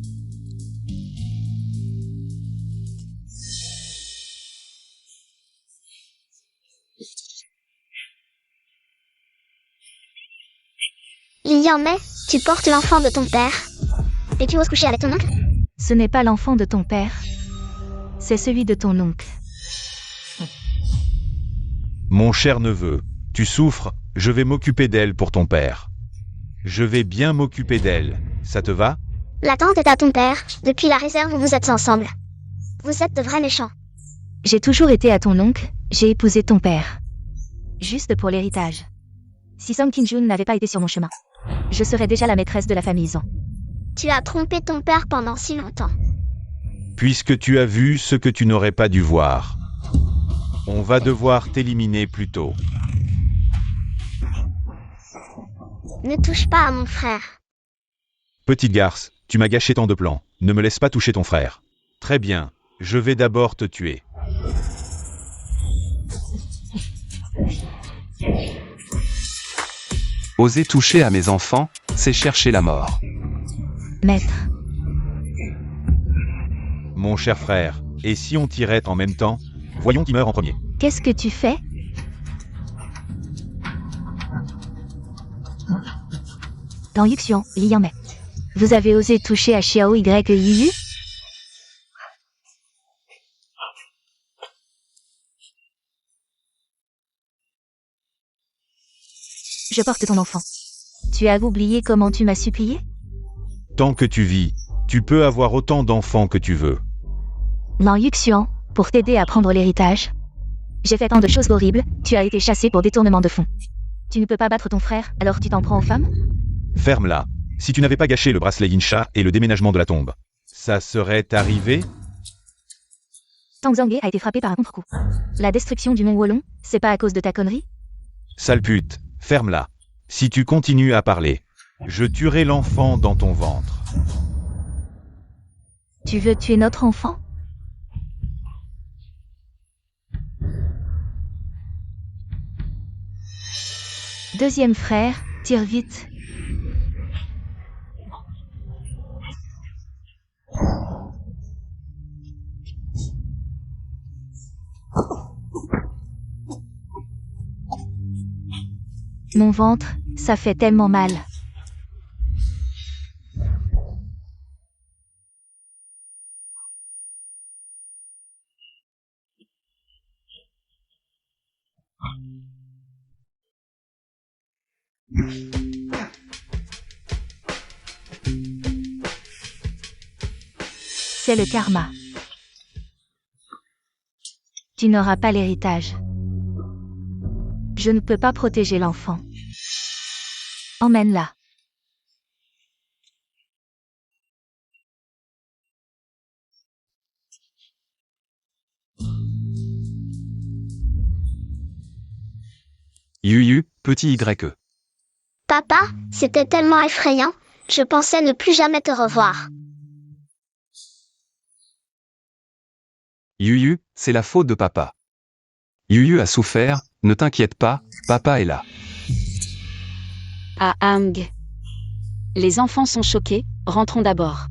Li Yanmei, tu portes l'enfant de ton père. Et tu oses coucher avec ton oncle? Ce n'est pas l'enfant de ton père, c'est celui de ton oncle. Mon cher neveu, tu souffres, je vais m'occuper d'elle pour ton père. Je vais bien m'occuper d'elle, ça te va? La tante est à ton père, depuis la réserve où vous êtes ensemble. Vous êtes de vrais méchants. J'ai toujours été à ton oncle, j'ai épousé ton père. Juste pour l'héritage. Si Song Kinjun n'avait pas été sur mon chemin, je serais déjà la maîtresse de la famille Zan. Tu as trompé ton père pendant si longtemps. Puisque tu as vu ce que tu n'aurais pas dû voir. On va devoir t'éliminer plus tôt. Ne touche pas à mon frère. Petite garce, tu m'as gâché tant de plans. Ne me laisse pas toucher ton frère. Très bien, je vais d'abord te tuer. Oser toucher à mes enfants, c'est chercher la mort. Maître, Mon cher frère, et si on tirait en même temps? Voyons qui meurt en premier. qu'est-ce que tu fais? Dans Yuxian, Liang Mei. Vous avez osé toucher à Xiao Y et Yu Yu? Je porte ton enfant. Tu as oublié comment tu m'as supplié? Tant que tu vis, tu peux avoir autant d'enfants que tu veux. Dans Yuxian, pour t'aider à prendre l'héritage. J'ai fait tant de choses horribles, tu as été chassé pour détournement de fonds. Tu ne peux pas battre ton frère, alors tu t'en prends aux femmes? Ferme-la. Si tu n'avais pas gâché le bracelet Yinsha et le déménagement de la tombe, ça serait arrivé? Tang Zhanghe a été frappé par un contre-coup. La destruction du mont Wolong, c'est pas à cause de ta connerie? Sale pute, ferme-la. Si tu continues à parler, je tuerai l'enfant dans ton ventre. Tu veux tuer notre enfant? Deuxième frère, tire vite. Mon ventre, ça fait tellement mal. C'est le karma. Tu n'auras pas l'héritage. Je ne peux pas protéger l'enfant. Emmène-la. Yu Yu, petit YE. Papa, c'était tellement effrayant, je pensais ne plus jamais te revoir. Yu Yu, c'est la faute de papa. Yu Yu a souffert, ne t'inquiète pas, papa est là. Ah Ang. Les enfants sont choqués, rentrons d'abord.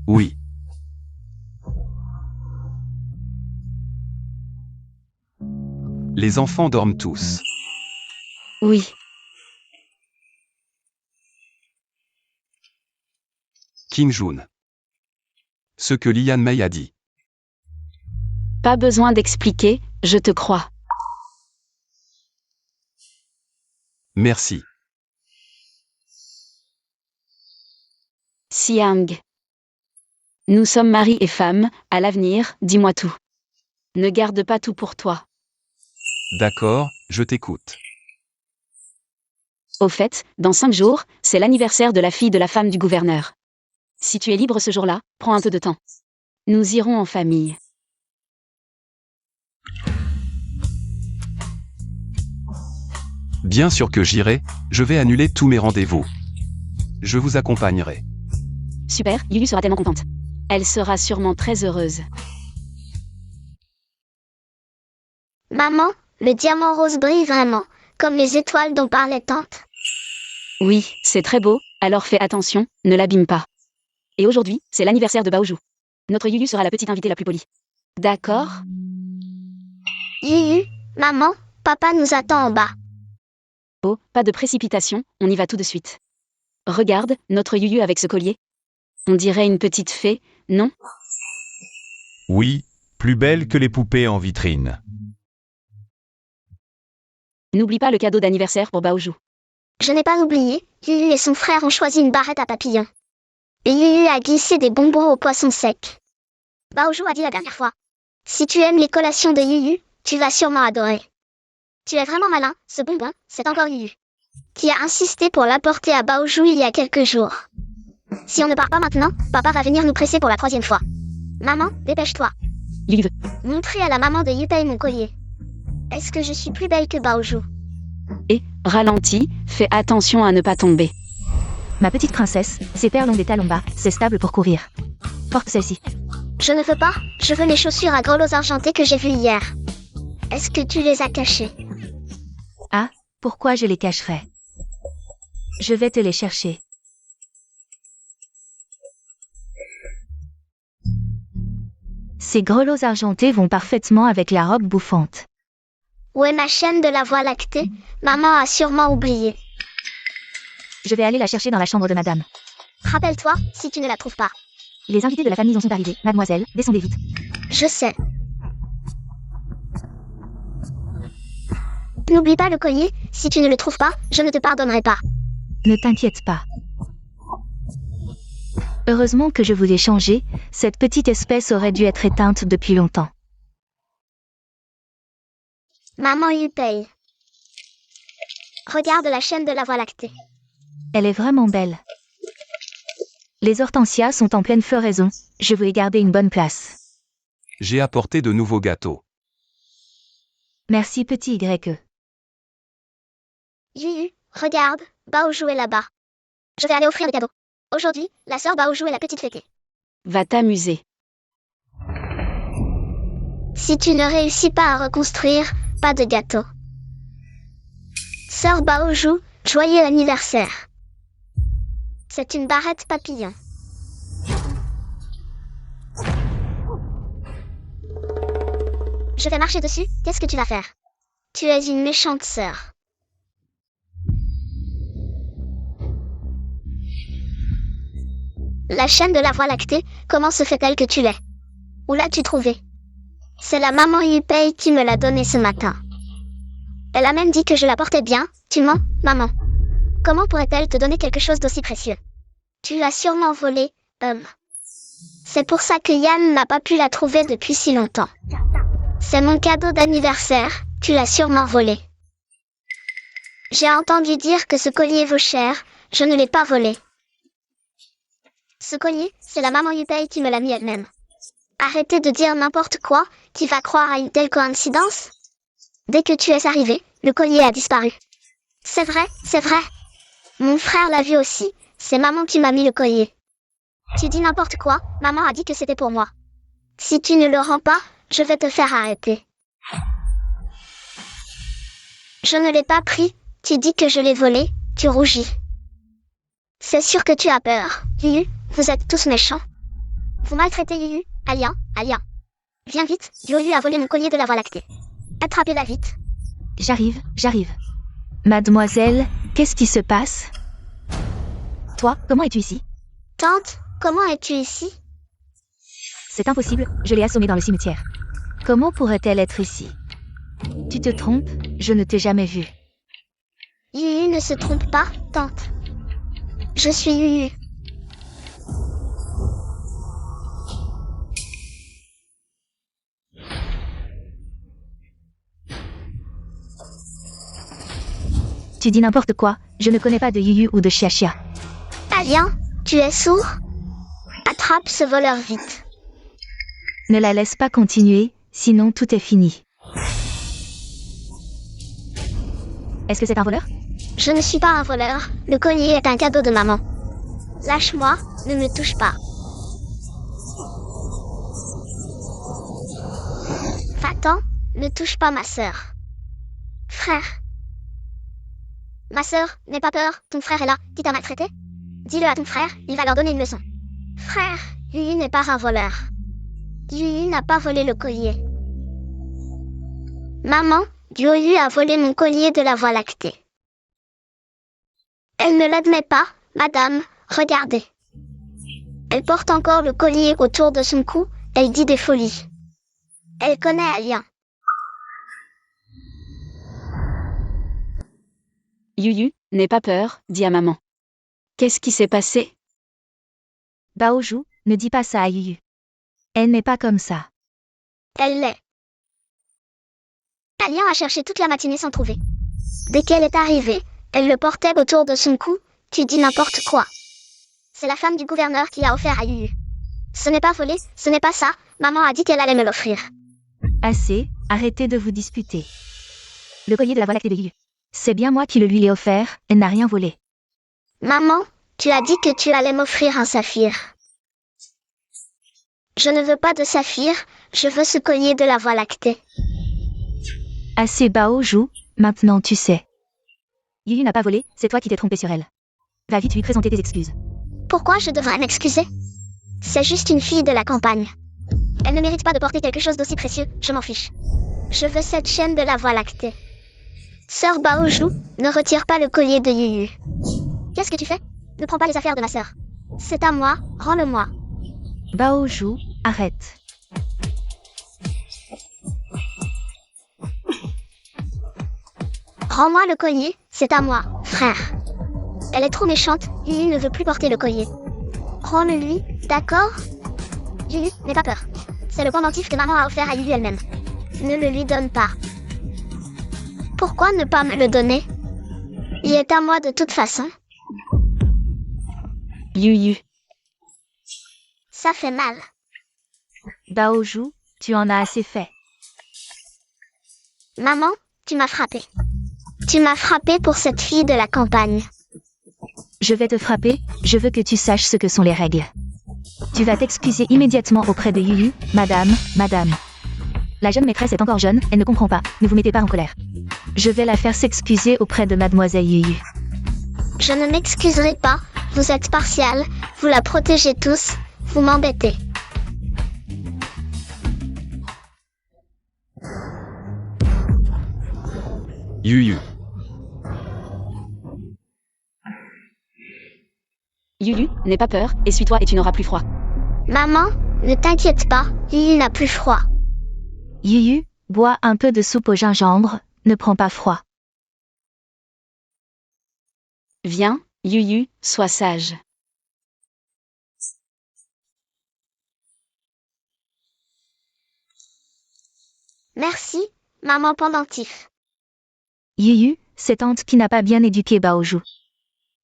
Oui. Les enfants dorment tous. Oui. King Jun. Ce que Lian Mei a dit. Pas besoin d'expliquer, je te crois. Merci. Siang. Nous sommes mari et femme, à l'avenir, dis-moi tout. Ne garde pas tout pour toi. D'accord, je t'écoute. Au fait, dans 5 jours, c'est l'anniversaire de la fille de la femme du gouverneur. Si tu es libre ce jour-là, prends un peu de temps. Nous irons en famille. Bien sûr que j'irai, je vais annuler tous mes rendez-vous. Je vous accompagnerai. Super, Yuyu sera tellement contente. Elle sera sûrement très heureuse. Maman, le diamant rose brille vraiment, comme les étoiles dont parlait tante. Oui, c'est très beau, alors fais attention, ne l'abîme pas. Et aujourd'hui, c'est l'anniversaire de Baoju. Notre Yuyu sera la petite invitée la plus polie. D'accord? Yuyu, maman, papa nous attend en bas. Oh, pas de précipitation, on y va tout de suite. Regarde, notre Yuyu avec ce collier. On dirait une petite fée, non? Oui, plus belle que les poupées en vitrine. N'oublie pas le cadeau d'anniversaire pour Baoju. Je n'ai pas oublié, Yuyu et son frère ont choisi une barrette à papillons. Et Yuyu a glissé des bonbons aux poissons secs. Baoju a dit la dernière fois. Si tu aimes les collations de Yuyu, tu vas sûrement adorer. Tu es vraiment malin, ce bonbon, c'est encore Yuyu. Qui a insisté pour l'apporter à Baoju il y a quelques jours. Si on ne part pas maintenant, papa va venir nous presser pour la 3e fois. Maman, dépêche-toi. Yuyu veut. Montrer à la maman de Yutei mon collier. Est-ce que je suis plus belle que Baoju? Et, ralentis, fais attention à ne pas tomber. Ma petite princesse, ces perles ont des talons bas, c'est stable pour courir. Porte celle-ci. Je ne veux pas, je veux les chaussures à grelots argentés que j'ai vues hier. Est-ce que tu les as cachées? Ah, pourquoi je les cacherais? Je vais te les chercher. Ces grelots argentés vont parfaitement avec la robe bouffante. Où est ma chaîne de la Voie lactée? Maman a sûrement oublié. Je vais aller la chercher dans la chambre de madame. Rappelle-toi, si tu ne la trouves pas. Les invités de la famille en sont arrivés. Mademoiselle, descendez vite. Je sais. N'oublie pas le collier, si tu ne le trouves pas, je ne te pardonnerai pas. Ne t'inquiète pas. Heureusement que je vous ai changé, cette petite espèce aurait dû être éteinte depuis longtemps. Maman Yupei. Regarde la chaîne de la Voie lactée. Elle est vraiment belle. Les hortensias sont en pleine floraison, je veux y garder une bonne place. J'ai apporté de nouveaux gâteaux. Merci petit YE. Yuyu, regarde, Baoju est là-bas. Je vais aller offrir des cadeaux. Aujourd'hui, la sœur Baoju est la petite fêtée. Va t'amuser. Si tu ne réussis pas à reconstruire, pas de gâteau. Sœur Baoju, joyeux anniversaire. C'est une barrette papillon. Je vais marcher dessus, qu'est-ce que tu vas faire? Tu es une méchante sœur. La chaîne de la Voie lactée, comment se fait-elle que tu l'aies? Où l'as-tu trouvée? C'est la maman Yupei qui me l'a donnée ce matin. Elle a même dit que je la portais bien, tu mens, maman. Comment pourrait-elle te donner quelque chose d'aussi précieux? Tu l'as sûrement volée, C'est pour ça que Yann n'a pas pu la trouver depuis si longtemps. C'est mon cadeau d'anniversaire, tu l'as sûrement volé. J'ai entendu dire que ce collier vaut cher, je ne l'ai pas volé. Ce collier, c'est la maman Yupei qui me l'a mis elle-même. Arrêtez de dire n'importe quoi, qui va croire à une telle coïncidence? Dès que tu es arrivé, le collier a disparu. C'est vrai, c'est vrai. Mon frère l'a vu aussi, c'est maman qui m'a mis le collier. Tu dis n'importe quoi, maman a dit que c'était pour moi. Si tu ne le rends pas, je vais te faire arrêter. Je ne l'ai pas pris, tu dis que je l'ai volé, tu rougis. C'est sûr que tu as peur, Yuyu, vous êtes tous méchants. Vous maltraitez Yuyu, Alia. Viens vite, Yuyu a volé mon collier de la Voie lactée. Attrapez-la vite. J'arrive. Mademoiselle, qu'est-ce qui se passe? Toi, comment es-tu ici? Tante, comment es-tu ici? C'est impossible, je l'ai assommée dans le cimetière. Comment pourrait-elle être ici? Tu te trompes, je ne t'ai jamais vue. Yuyu ne se trompe pas, tante. Je suis Yuyu. Tu dis n'importe quoi, je ne connais pas de Yuyu ou de Xiaxia. Alia, tu es sourd? Attrape ce voleur vite. Ne la laisse pas continuer, sinon tout est fini. Est-ce que c'est un voleur? Je ne suis pas un voleur, le collier est un cadeau de maman. Lâche-moi, ne me touche pas. Va-t'en, ne touche pas ma sœur. Frère. Ma sœur, n'aie pas peur, ton frère est là, qui t'a maltraité? Dis-le à ton frère, il va leur donner une leçon. Frère, Yuyu n'est pas un voleur. Yuyu n'a pas volé le collier. Maman, Yuyu a volé mon collier de la Voie lactée. Elle ne l'admet pas, madame, regardez. Elle porte encore le collier autour de son cou, elle dit des folies. Elle connaît Alia. Yuyu, n'aie pas peur, dis à maman. Qu'est-ce qui s'est passé? Baoju, ne dis pas ça à Yuyu. Elle n'est pas comme ça. Elle l'est. Alia a cherché toute la matinée sans trouver. Dès qu'elle est arrivée, elle le portait autour de son cou, tu dis n'importe quoi. C'est la femme du gouverneur qui l'a offert à Yuyu. Ce n'est pas volé, ce n'est pas ça, maman a dit qu'elle allait me l'offrir. Assez, arrêtez de vous disputer. Le collier de la Voie lactée de Yuyu. C'est bien moi qui le lui ai offert, elle n'a rien volé. Maman, tu as dit que tu allais m'offrir un saphir. Je ne veux pas de saphir, je veux ce collier de la Voie lactée. Assez Baozhou, maintenant tu sais. Yuyu n'a pas volé, c'est toi qui t'es trompé sur elle. Va vite lui présenter tes excuses. Pourquoi je devrais m'excuser? C'est juste une fille de la campagne. Elle ne mérite pas de porter quelque chose d'aussi précieux, je m'en fiche. Je veux cette chaîne de la Voie lactée. Sœur Baozhou, ne retire pas le collier de Yuyu. Qu'est-ce que tu fais? Ne prends pas les affaires de ma sœur. C'est à moi, rends-le-moi. Baozhou, arrête. Rends-moi le collier, c'est à moi, frère. Elle est trop méchante, Yuyu ne veut plus porter le collier. Rends-le-lui, d'accord? Yuyu, n'aie pas peur. C'est le pendentif que maman a offert à Yuyu elle-même. Ne le lui donne pas. Pourquoi ne pas me le donner? Il est à moi de toute façon. Yuyu. Ça fait mal. Baozhou, tu en as assez fait. Maman, tu m'as frappé. Tu m'as frappé pour cette fille de la campagne. Je vais te frapper, je veux que tu saches ce que sont les règles. Tu vas t'excuser immédiatement auprès de Yuyu, madame. La jeune maîtresse est encore jeune, elle ne comprend pas, ne vous mettez pas en colère. Je vais la faire s'excuser auprès de mademoiselle Yuyu. Je ne m'excuserai pas, vous êtes partial, vous la protégez tous, vous m'embêtez. Yuyu. Yuyu, n'aie pas peur, essuie-toi et tu n'auras plus froid. Maman, ne t'inquiète pas, Yuyu n'a plus froid. Yuyu, bois un peu de soupe au gingembre, ne prends pas froid. Viens, Yuyu, sois sage. Merci, maman pendentif. Yuyu, c'est tante qui n'a pas bien éduqué Baozhou.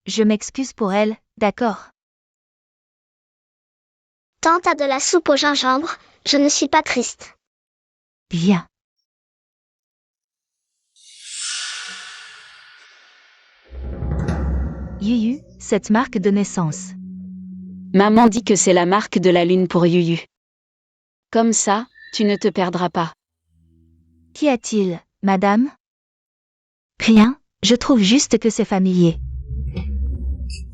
Je m'excuse pour elle, d'accord? Tante a de la soupe au gingembre, je ne suis pas triste. Bien. Yuyu, cette marque de naissance. Maman dit que c'est la marque de la lune pour Yuyu. Comme ça, tu ne te perdras pas. Qu'y a-t-il, madame? Rien, je trouve juste que c'est familier.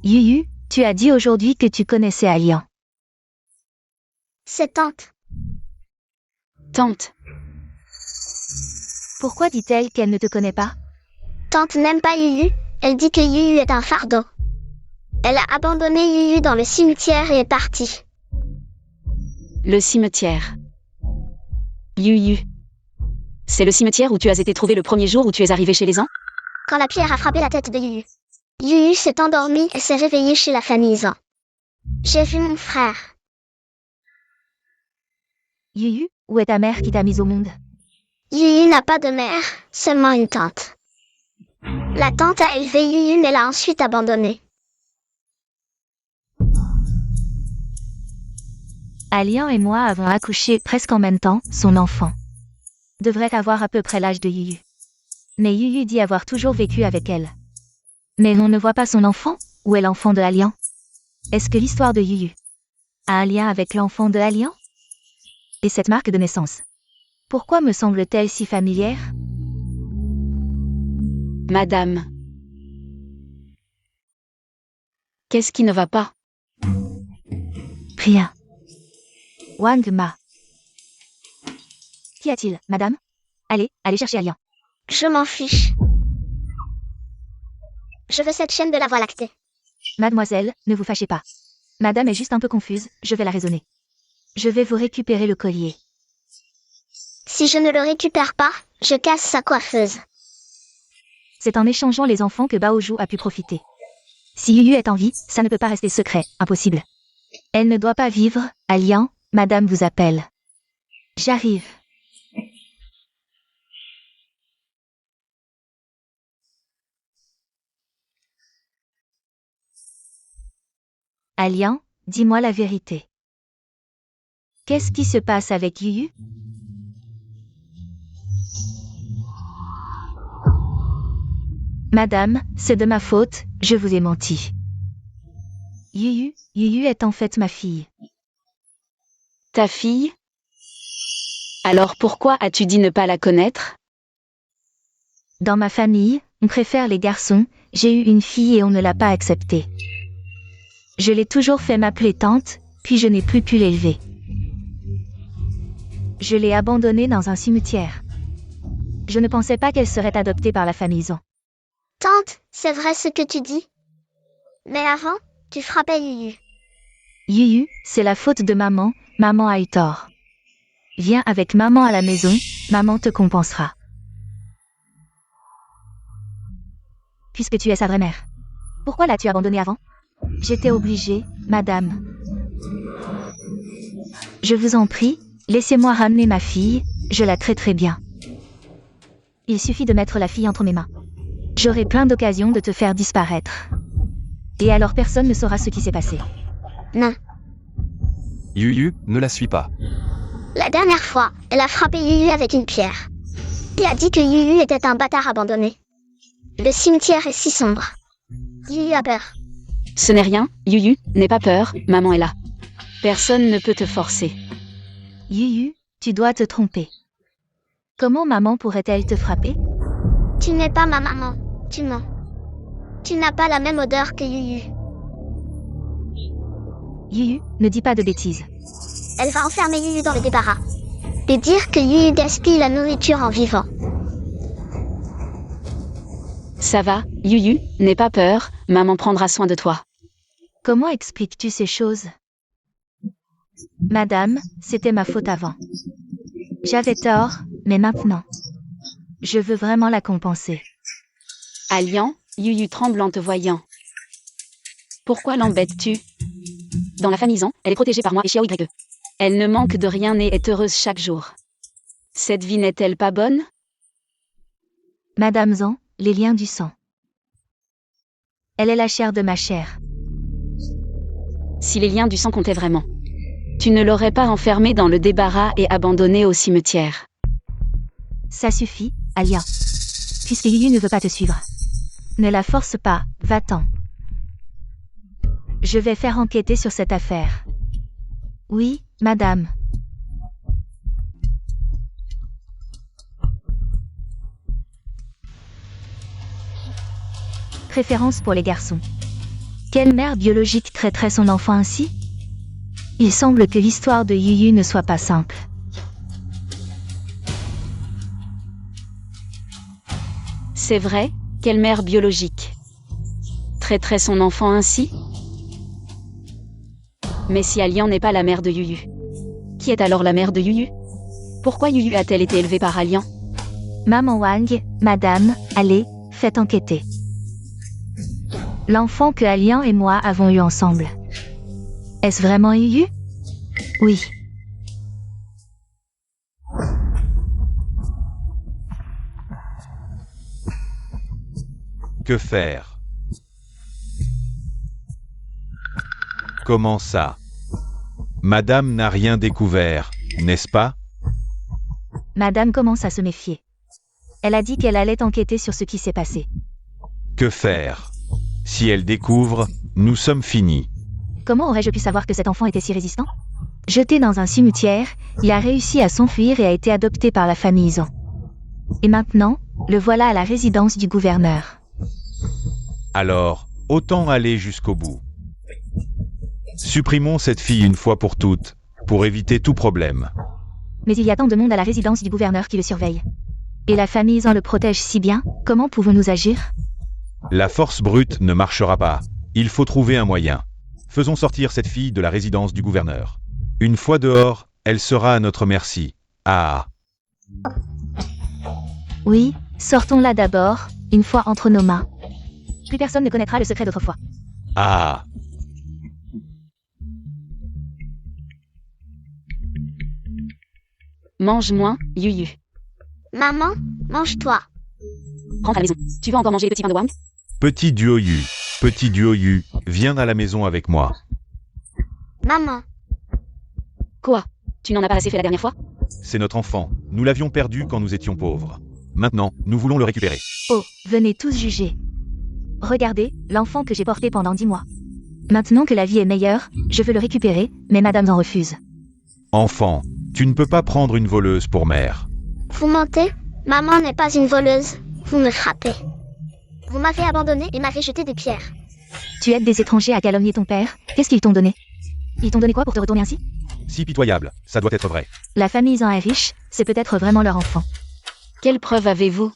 Yuyu, tu as dit aujourd'hui que tu connaissais Alian. C'est tante. Tante, Pourquoi dit-elle qu'elle ne te connaît pas? Tante n'aime pas Yuyu, elle dit que Yuyu est un fardeau. Elle a abandonné Yuyu dans le cimetière et est partie. le cimetière. Yuyu. C'est le cimetière où tu as été trouvé le premier jour où tu es arrivé chez les ans? Quand la pierre a frappé la tête de Yuyu. Yuyu s'est endormi et s'est réveillé chez la famille Zan. J'ai vu mon frère. Yuyu, où est ta mère qui t'a mise au monde? Yuyu n'a pas de mère, seulement une tante. La tante a élevé Yuyu mais l'a ensuite abandonné. Alian et moi avons accouché presque en même temps, son enfant devrait avoir à peu près l'âge de Yuyu. Mais Yuyu dit avoir toujours vécu avec elle. Mais on ne voit pas son enfant, où est l'enfant de Alian? Est-ce que l'histoire de Yuyu a un lien avec l'enfant de Alian? Et cette marque de naissance, pourquoi me semble-t-elle si familière? Madame. Qu'est-ce qui ne va pas? Rien. Wang Ma. Qu'y a-t-il, madame? Allez chercher Alian. Je m'en fiche. Je veux cette chaîne de la Voie lactée. Mademoiselle, ne vous fâchez pas. Madame est juste un peu confuse, je vais la raisonner. Je vais vous récupérer le collier. Si je ne le récupère pas, je casse sa coiffeuse. C'est en échangeant les enfants que Baozhou a pu profiter. Si Yuyu est en vie, ça ne peut pas rester secret, impossible. Elle ne doit pas vivre, Alian, madame vous appelle. J'arrive. Alian, dis-moi la vérité. Qu'est-ce qui se passe avec Yuyu? Madame, c'est de ma faute, je vous ai menti. Yuyu est en fait ma fille. Ta fille? Alors pourquoi as-tu dit ne pas la connaître? Dans ma famille, on préfère les garçons, j'ai eu une fille et on ne l'a pas acceptée. Je l'ai toujours fait m'appeler tante, puis je n'ai plus pu l'élever. Je l'ai abandonnée dans un cimetière. Je ne pensais pas qu'elle serait adoptée par la famille Zan. Tante, c'est vrai ce que tu dis. Mais avant, tu frappais Yuyu. Yuyu, c'est la faute de maman, maman a eu tort. Viens avec maman à la maison, maman te compensera. Puisque tu es sa vraie mère. Pourquoi l'as-tu abandonnée avant? J'étais obligée, madame. Je vous en prie, laissez-moi ramener ma fille, je la traiterai bien. Il suffit de mettre la fille entre mes mains. J'aurai plein d'occasions de te faire disparaître. Et alors personne ne saura ce qui s'est passé. Non. Yuyu, ne la suis pas. La dernière fois, elle a frappé Yuyu avec une pierre. Il a dit que Yuyu était un bâtard abandonné. Le cimetière est si sombre. Yuyu a peur. Ce n'est rien, Yuyu, n'aie pas peur, maman est là. Personne ne peut te forcer. Yuyu, tu dois te tromper. Comment maman pourrait-elle te frapper? Tu n'es pas ma maman. Tu mens. Tu n'as pas la même odeur que Yuyu. Yuyu, ne dis pas de bêtises. Elle va enfermer Yuyu dans le débarras. Et dire que Yuyu gaspille la nourriture en vivant. Ça va, Yuyu, n'aie pas peur, maman prendra soin de toi. Comment expliques-tu ces choses? Madame, c'était ma faute avant. J'avais tort, mais maintenant. Je veux vraiment la compenser. Allian, Yuyu tremble en te voyant. Pourquoi l'embêtes-tu? Dans la famille Zan, elle est protégée par moi et Xiao YE. Elle ne manque de rien et est heureuse chaque jour. Cette vie n'est-elle pas bonne? Madame Zan, les liens du sang. Elle est la chair de ma chair. Si les liens du sang comptaient vraiment, tu ne l'aurais pas enfermée dans le débarras et abandonnée au cimetière. Ça suffit, Alia. Puisque Yuyu ne veut pas te suivre. Ne la force pas, va-t'en. Je vais faire enquêter sur cette affaire. Oui, madame. Préférence pour les garçons. Quelle mère biologique traiterait son enfant ainsi? Il semble que l'histoire de Yuyu ne soit pas simple. C'est vrai, quelle mère biologique traiterait son enfant ainsi? Mais si Allian n'est pas la mère de Yuyu, qui est alors la mère de Yuyu? Pourquoi Yuyu a-t-elle été élevée par Allian? Maman Wang, madame, allez, faites enquêter. L'enfant que Allian et moi avons eu ensemble. Est-ce vraiment Yuyu? Oui. Que faire? Comment ça? Madame n'a rien découvert, n'est-ce pas? Madame commence à se méfier. Elle a dit qu'elle allait enquêter sur ce qui s'est passé. Que faire? Si elle découvre, nous sommes finis. Comment aurais-je pu savoir que cet enfant était si résistant? Jeté dans un cimetière, il a réussi à s'enfuir et a été adopté par la famille Zan. Et maintenant, le voilà à la résidence du gouverneur. Alors, autant aller jusqu'au bout. Supprimons cette fille une fois pour toutes, pour éviter tout problème. Mais il y a tant de monde à la résidence du gouverneur qui le surveille. Et la famille Zan le protège si bien, comment pouvons-nous agir? La force brute ne marchera pas. Il faut trouver un moyen. Faisons sortir cette fille de la résidence du gouverneur. Une fois dehors, elle sera à notre merci. Ah! Oui, sortons-la d'abord, une fois entre nos mains. Plus personne ne connaîtra le secret d'autrefois. Ah! Mange moins, Yuyu. Maman, mange-toi. Rentre à la maison. Tu veux encore manger les petits pains de Wang? Petit Duoyu, viens à la maison avec moi. Maman. Quoi? Tu n'en as pas assez fait la dernière fois? C'est notre enfant. Nous l'avions perdu quand nous étions pauvres. Maintenant, nous voulons le récupérer. Oh, venez tous juger. Regardez, l'enfant que j'ai porté pendant 10 mois. Maintenant que la vie est meilleure, je veux le récupérer, mais madame en refuse. Enfant, tu ne peux pas prendre une voleuse pour mère. Vous mentez? Maman n'est pas une voleuse. Vous me frappez. Vous m'avez abandonné et m'avez jeté des pierres. Tu aides des étrangers à calomnier ton père, qu'est-ce qu'ils t'ont donné? Ils t'ont donné quoi pour te retourner ainsi? Si pitoyable, ça doit être vrai. La famille Zan est riche, c'est peut-être vraiment leur enfant. Quelle preuve avez-vous?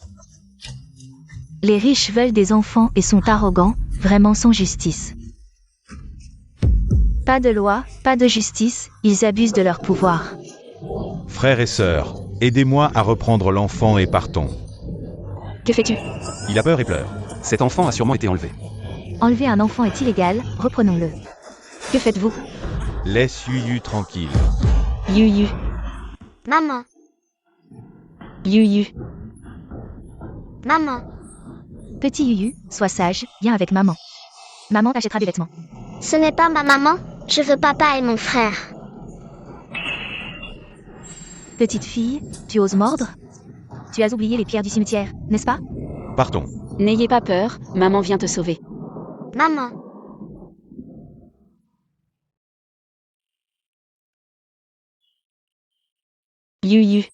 Les riches veulent des enfants et sont arrogants, vraiment sans justice. Pas de loi, pas de justice, ils abusent de leur pouvoir. Frères et sœurs, aidez-moi à reprendre l'enfant et partons. Que fais-tu? Il a peur et pleure. Cet enfant a sûrement été enlevé. Enlever un enfant est illégal, reprenons-le. Que faites-vous? Laisse Yuyu tranquille. Yuyu, Maman, Yuyu. maman. Petit Yuyu, sois sage, viens avec maman. Maman t'achètera des vêtements. Ce n'est pas ma maman. Je veux papa et mon frère. Petite fille, tu oses mordre? Tu as oublié les pierres du cimetière, n'est-ce pas? Partons. N'ayez pas peur, maman vient te sauver. Maman, Yuyu,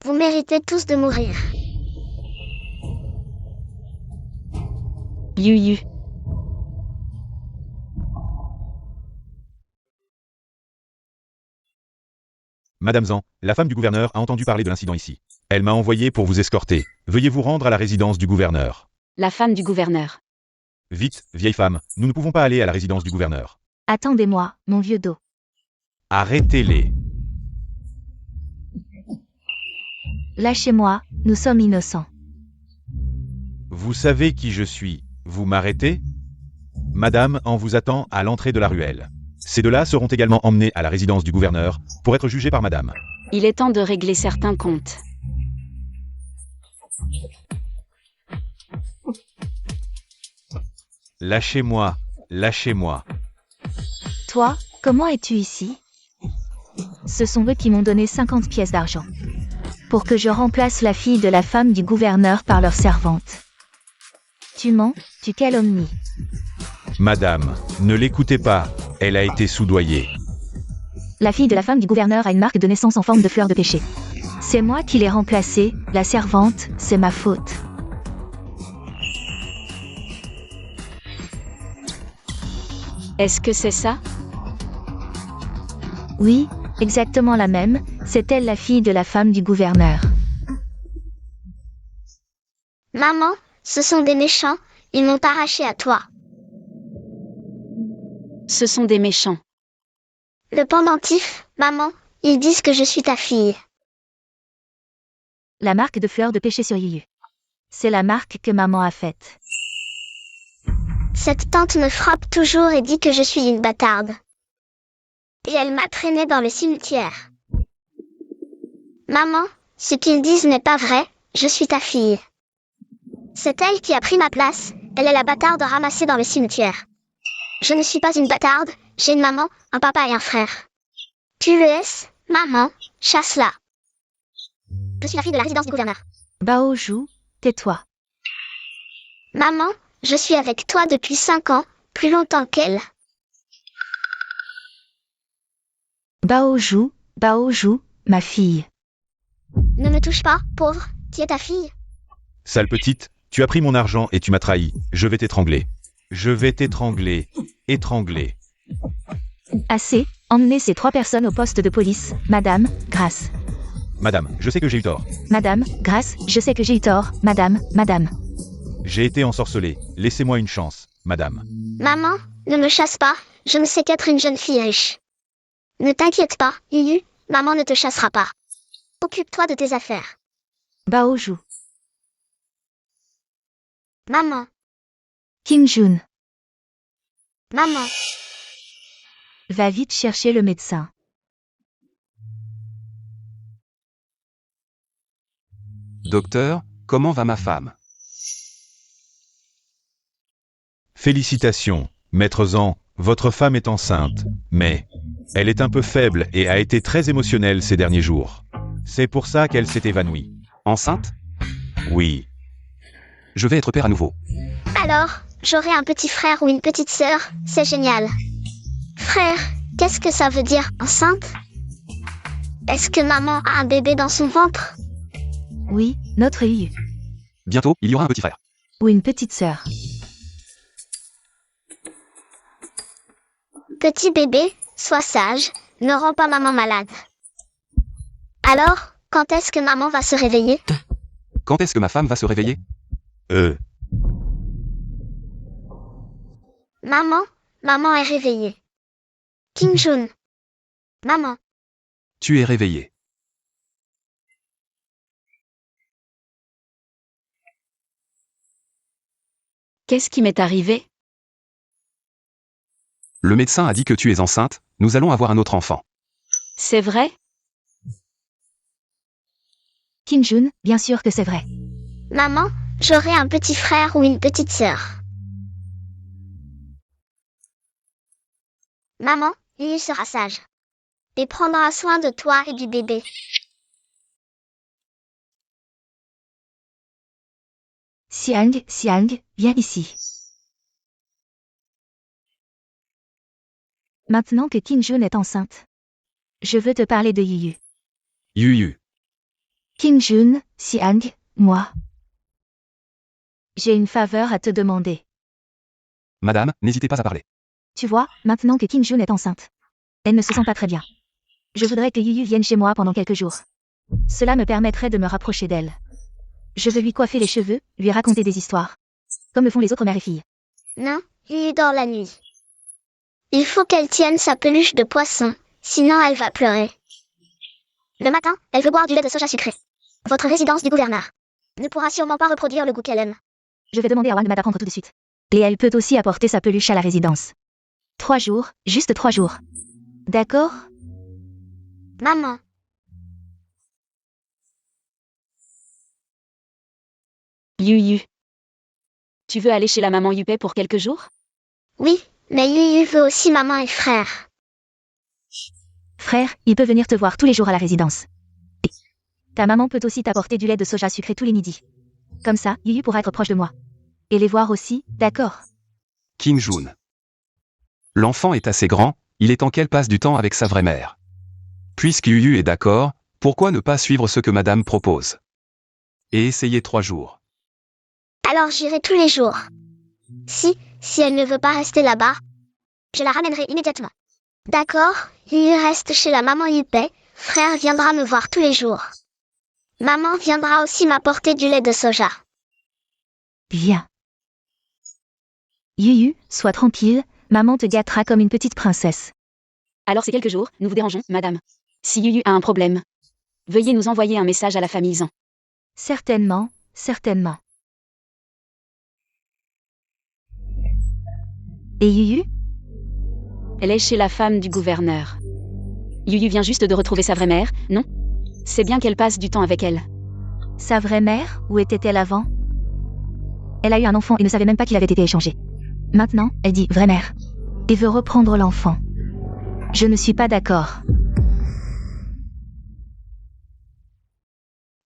vous méritez tous de mourir. Yuyu. Madame Zan, la femme du gouverneur a entendu parler de l'incident ici. Elle m'a envoyé pour vous escorter. Veuillez vous rendre à la résidence du gouverneur. La femme du gouverneur. Vite, vieille femme, nous ne pouvons pas aller à la résidence du gouverneur. Attendez-moi, mon vieux dos. Arrêtez-les. Lâchez-moi, nous sommes innocents. Vous savez qui je suis. Vous m'arrêtez? Madame, on vous attend à l'entrée de la ruelle. Ces deux-là seront également emmenés à la résidence du gouverneur pour être jugés par madame. Il est temps de régler certains comptes. Lâchez-moi, lâchez-moi. Toi, comment es-tu ici? Ce sont eux qui m'ont donné 50 pièces d'argent. Pour que je remplace la fille de la femme du gouverneur par leur servante. Tu mens, tu calomnies. Madame, ne l'écoutez pas, elle a été soudoyée. La fille de la femme du gouverneur a une marque de naissance en forme de fleur de péché. C'est moi qui l'ai remplacée, la servante, c'est ma faute. Est-ce que c'est ça? Oui, exactement la même, c'est elle la fille de la femme du gouverneur. Maman, ce sont des méchants. Ils m'ont arraché à toi. Ce sont des méchants. Le pendentif, maman, ils disent que je suis ta fille. La marque de fleur de péché sur Yuyu. C'est la marque que maman a faite. Cette tante me frappe toujours et dit que je suis une bâtarde. Et elle m'a traînée dans le cimetière. Maman, ce qu'ils disent n'est pas vrai, je suis ta fille. C'est elle qui a pris ma place, elle est la bâtarde ramassée dans le cimetière. Je ne suis pas une bâtarde, j'ai une maman, un papa et un frère. Tu le es, maman, chasse-la. Je suis la fille de la résidence du gouverneur. Baoju, tais-toi. Maman, je suis avec toi depuis 5 ans, plus longtemps qu'elle. Baoju, ma fille. Ne me touche pas, pauvre, qui est ta fille? Sale petite, tu as pris mon argent et tu m'as trahi. Je vais t'étrangler. Je vais t'étrangler. Étrangler. Assez, emmenez ces 3 personnes au poste de police, madame, grâce. Madame, je sais que j'ai eu tort. Madame, grâce, je sais que j'ai eu tort, madame. J'ai été ensorcelé. Laissez-moi une chance, madame. Maman, ne me chasse pas, je ne sais qu'être une jeune fille riche. Ne t'inquiète pas, Yuyu, maman ne te chassera pas. Occupe-toi de tes affaires. Baoju. Maman, Kim-jun, maman, va vite chercher le médecin. Docteur, comment va ma femme? Félicitations, maître Zan, Votre femme est enceinte, mais elle est un peu faible et a été très émotionnelle ces derniers jours. C'est pour ça qu'elle s'est évanouie. Enceinte? Oui. Je vais être père à nouveau. Alors, j'aurai un petit frère ou une petite sœur, c'est génial. Frère, qu'est-ce que ça veut dire, enceinte? Est-ce que maman a un bébé dans son ventre? Oui, notre Yuyu. Bientôt, il y aura un petit frère. Ou une petite sœur. Petit bébé, sois sage, ne rends pas maman malade. Alors, quand est-ce que maman va se réveiller? Quand est-ce que ma femme va se réveiller? Maman est réveillée. Kim Jun. Maman. Tu es réveillé. Qu'est-ce qui m'est arrivé? Le médecin a dit que tu es enceinte, nous allons avoir un autre enfant. C'est vrai? Kim Jun, bien sûr que c'est vrai. Maman, j'aurai un petit frère ou une petite sœur. Maman, Yuyu sera sage. Et prendra soin de toi et du bébé. Siang, viens ici. Maintenant que Kim Jun est enceinte, je veux te parler de Yuyu. Yuyu. Kim Jun, Siang, moi. J'ai une faveur à te demander. Madame, n'hésitez pas à parler. Tu vois, maintenant que Kim Jun est enceinte, elle ne se sent pas très bien. Je voudrais que Yuyu vienne chez moi pendant quelques jours. Cela me permettrait de me rapprocher d'elle. Je veux lui coiffer les cheveux, lui raconter des histoires. Comme le font les autres mères et filles. Non, Yuyu dort la nuit. Il faut qu'elle tienne sa peluche de poisson, sinon elle va pleurer. Le matin, elle veut boire du lait de soja sucré. Votre résidence du gouverneur ne pourra sûrement pas reproduire le goût qu'elle aime. Je vais demander à Wang de m'apprendre tout de suite. Et elle peut aussi apporter sa peluche à la résidence. 3 jours, juste 3 jours. D'accord? Maman. Yuyu. Tu veux aller chez la maman Yupei pour quelques jours? Oui, mais Yuyu veut aussi maman et frère. Frère, il peut venir te voir tous les jours à la résidence. Et ta maman peut aussi t'apporter du lait de soja sucré tous les midis. Comme ça, Yuyu pourra être proche de moi. Et les voir aussi, d'accord? Kim Jun. L'enfant est assez grand, il est temps qu'elle passe du temps avec sa vraie mère. Puisque Yuyu est d'accord, pourquoi ne pas suivre ce que madame propose? Et essayer 3 jours. Alors j'irai tous les jours. Si elle ne veut pas rester là-bas, je la ramènerai immédiatement. D'accord, Yuyu reste chez la maman Yupei, frère viendra me voir tous les jours. Maman viendra aussi m'apporter du lait de soja. Viens. Yuyu, sois tranquille, maman te gâtera comme une petite princesse. Alors c'est quelques jours, nous vous dérangeons, madame. Si Yuyu a un problème, veuillez nous envoyer un message à la famille Zhang. Certainement, certainement. Et Yuyu? Elle est chez la femme du gouverneur. Yuyu vient juste de retrouver sa vraie mère, non? C'est bien qu'elle passe du temps avec elle. Sa vraie mère, où était-elle avant? Elle a eu un enfant et ne savait même pas qu'il avait été échangé. Maintenant, elle dit « vraie mère » et veut reprendre l'enfant. Je ne suis pas d'accord.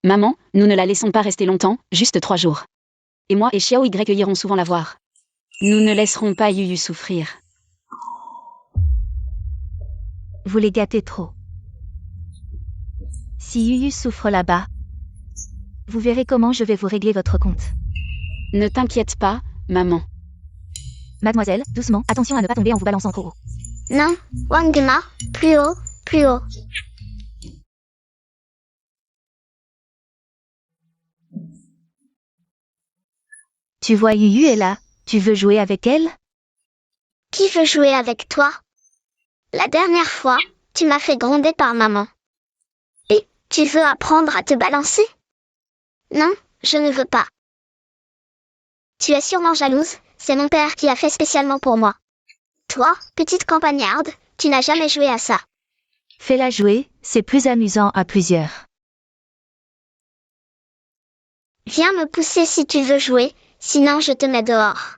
Maman, nous ne la laissons pas rester longtemps, juste 3 jours. Et moi et Xiao Y iront souvent la voir. Nous ne laisserons pas Yuyu souffrir. Vous les gâtez trop. Si Yuyu souffre là-bas, vous verrez comment je vais vous régler votre compte. Ne t'inquiète pas, maman. Mademoiselle, doucement, attention à ne pas tomber en vous balançant trop haut. Non, Wangma, plus haut, plus haut. Tu vois Yuyu est là, tu veux jouer avec elle? Qui veut jouer avec toi? La dernière fois, tu m'as fait gronder par maman. Et tu veux apprendre à te balancer? Non, je ne veux pas. Tu es sûrement jalouse, c'est mon père qui a fait spécialement pour moi. Toi, petite campagnarde, tu n'as jamais joué à ça. Fais-la jouer, c'est plus amusant à plusieurs. Viens me pousser si tu veux jouer, sinon je te mets dehors.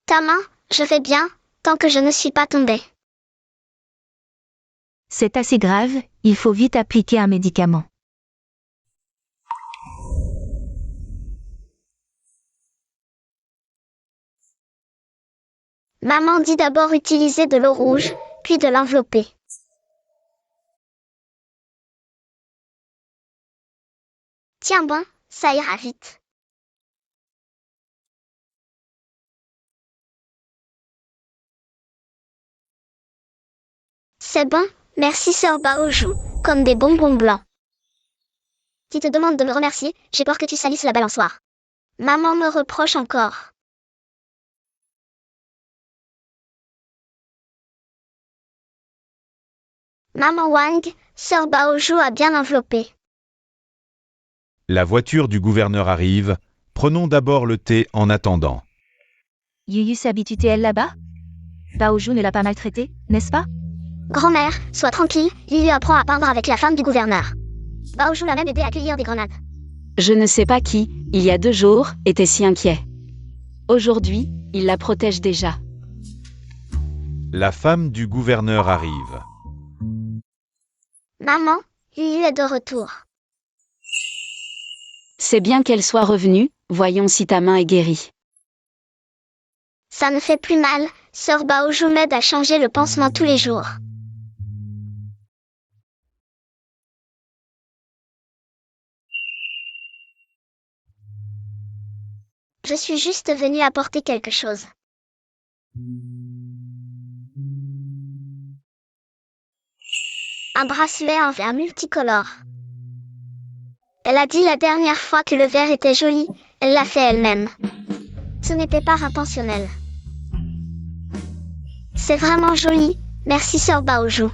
Ta main, je vais bien, tant que je ne suis pas tombée. C'est assez grave, il faut vite appliquer un médicament. Maman dit d'abord utiliser de l'eau rouge, puis de l'envelopper. Tiens bon, ça ira vite. C'est bon, merci sœur Baojou, comme des bonbons blancs. Tu te demandes de me remercier, j'ai peur que tu salisses la balançoire. Maman me reproche encore. Maman Wang, sœur Baojou a bien enveloppé. La voiture du gouverneur arrive, prenons d'abord le thé en attendant. Yuyu s'habitue elle là-bas? Baojou ne l'a pas maltraité, n'est-ce pas? Grand-mère, sois tranquille, Yuyu apprend à peindre avec la femme du gouverneur. Baojou l'a même aidé à cueillir des grenades. Je ne sais pas qui, il y a 2 jours, était si inquiet. Aujourd'hui, il la protège déjà. La femme du gouverneur arrive. Maman, Yuyu est de retour. C'est bien qu'elle soit revenue, voyons si ta main est guérie. Ça ne fait plus mal, sœur Baojou m'aide à changer le pansement tous les jours. Je suis juste venue apporter quelque chose. Un bracelet en verre multicolore. Elle a dit la dernière fois que le verre était joli, elle l'a fait elle-même. Ce n'était pas intentionnel. C'est vraiment joli, merci sœur Baojou.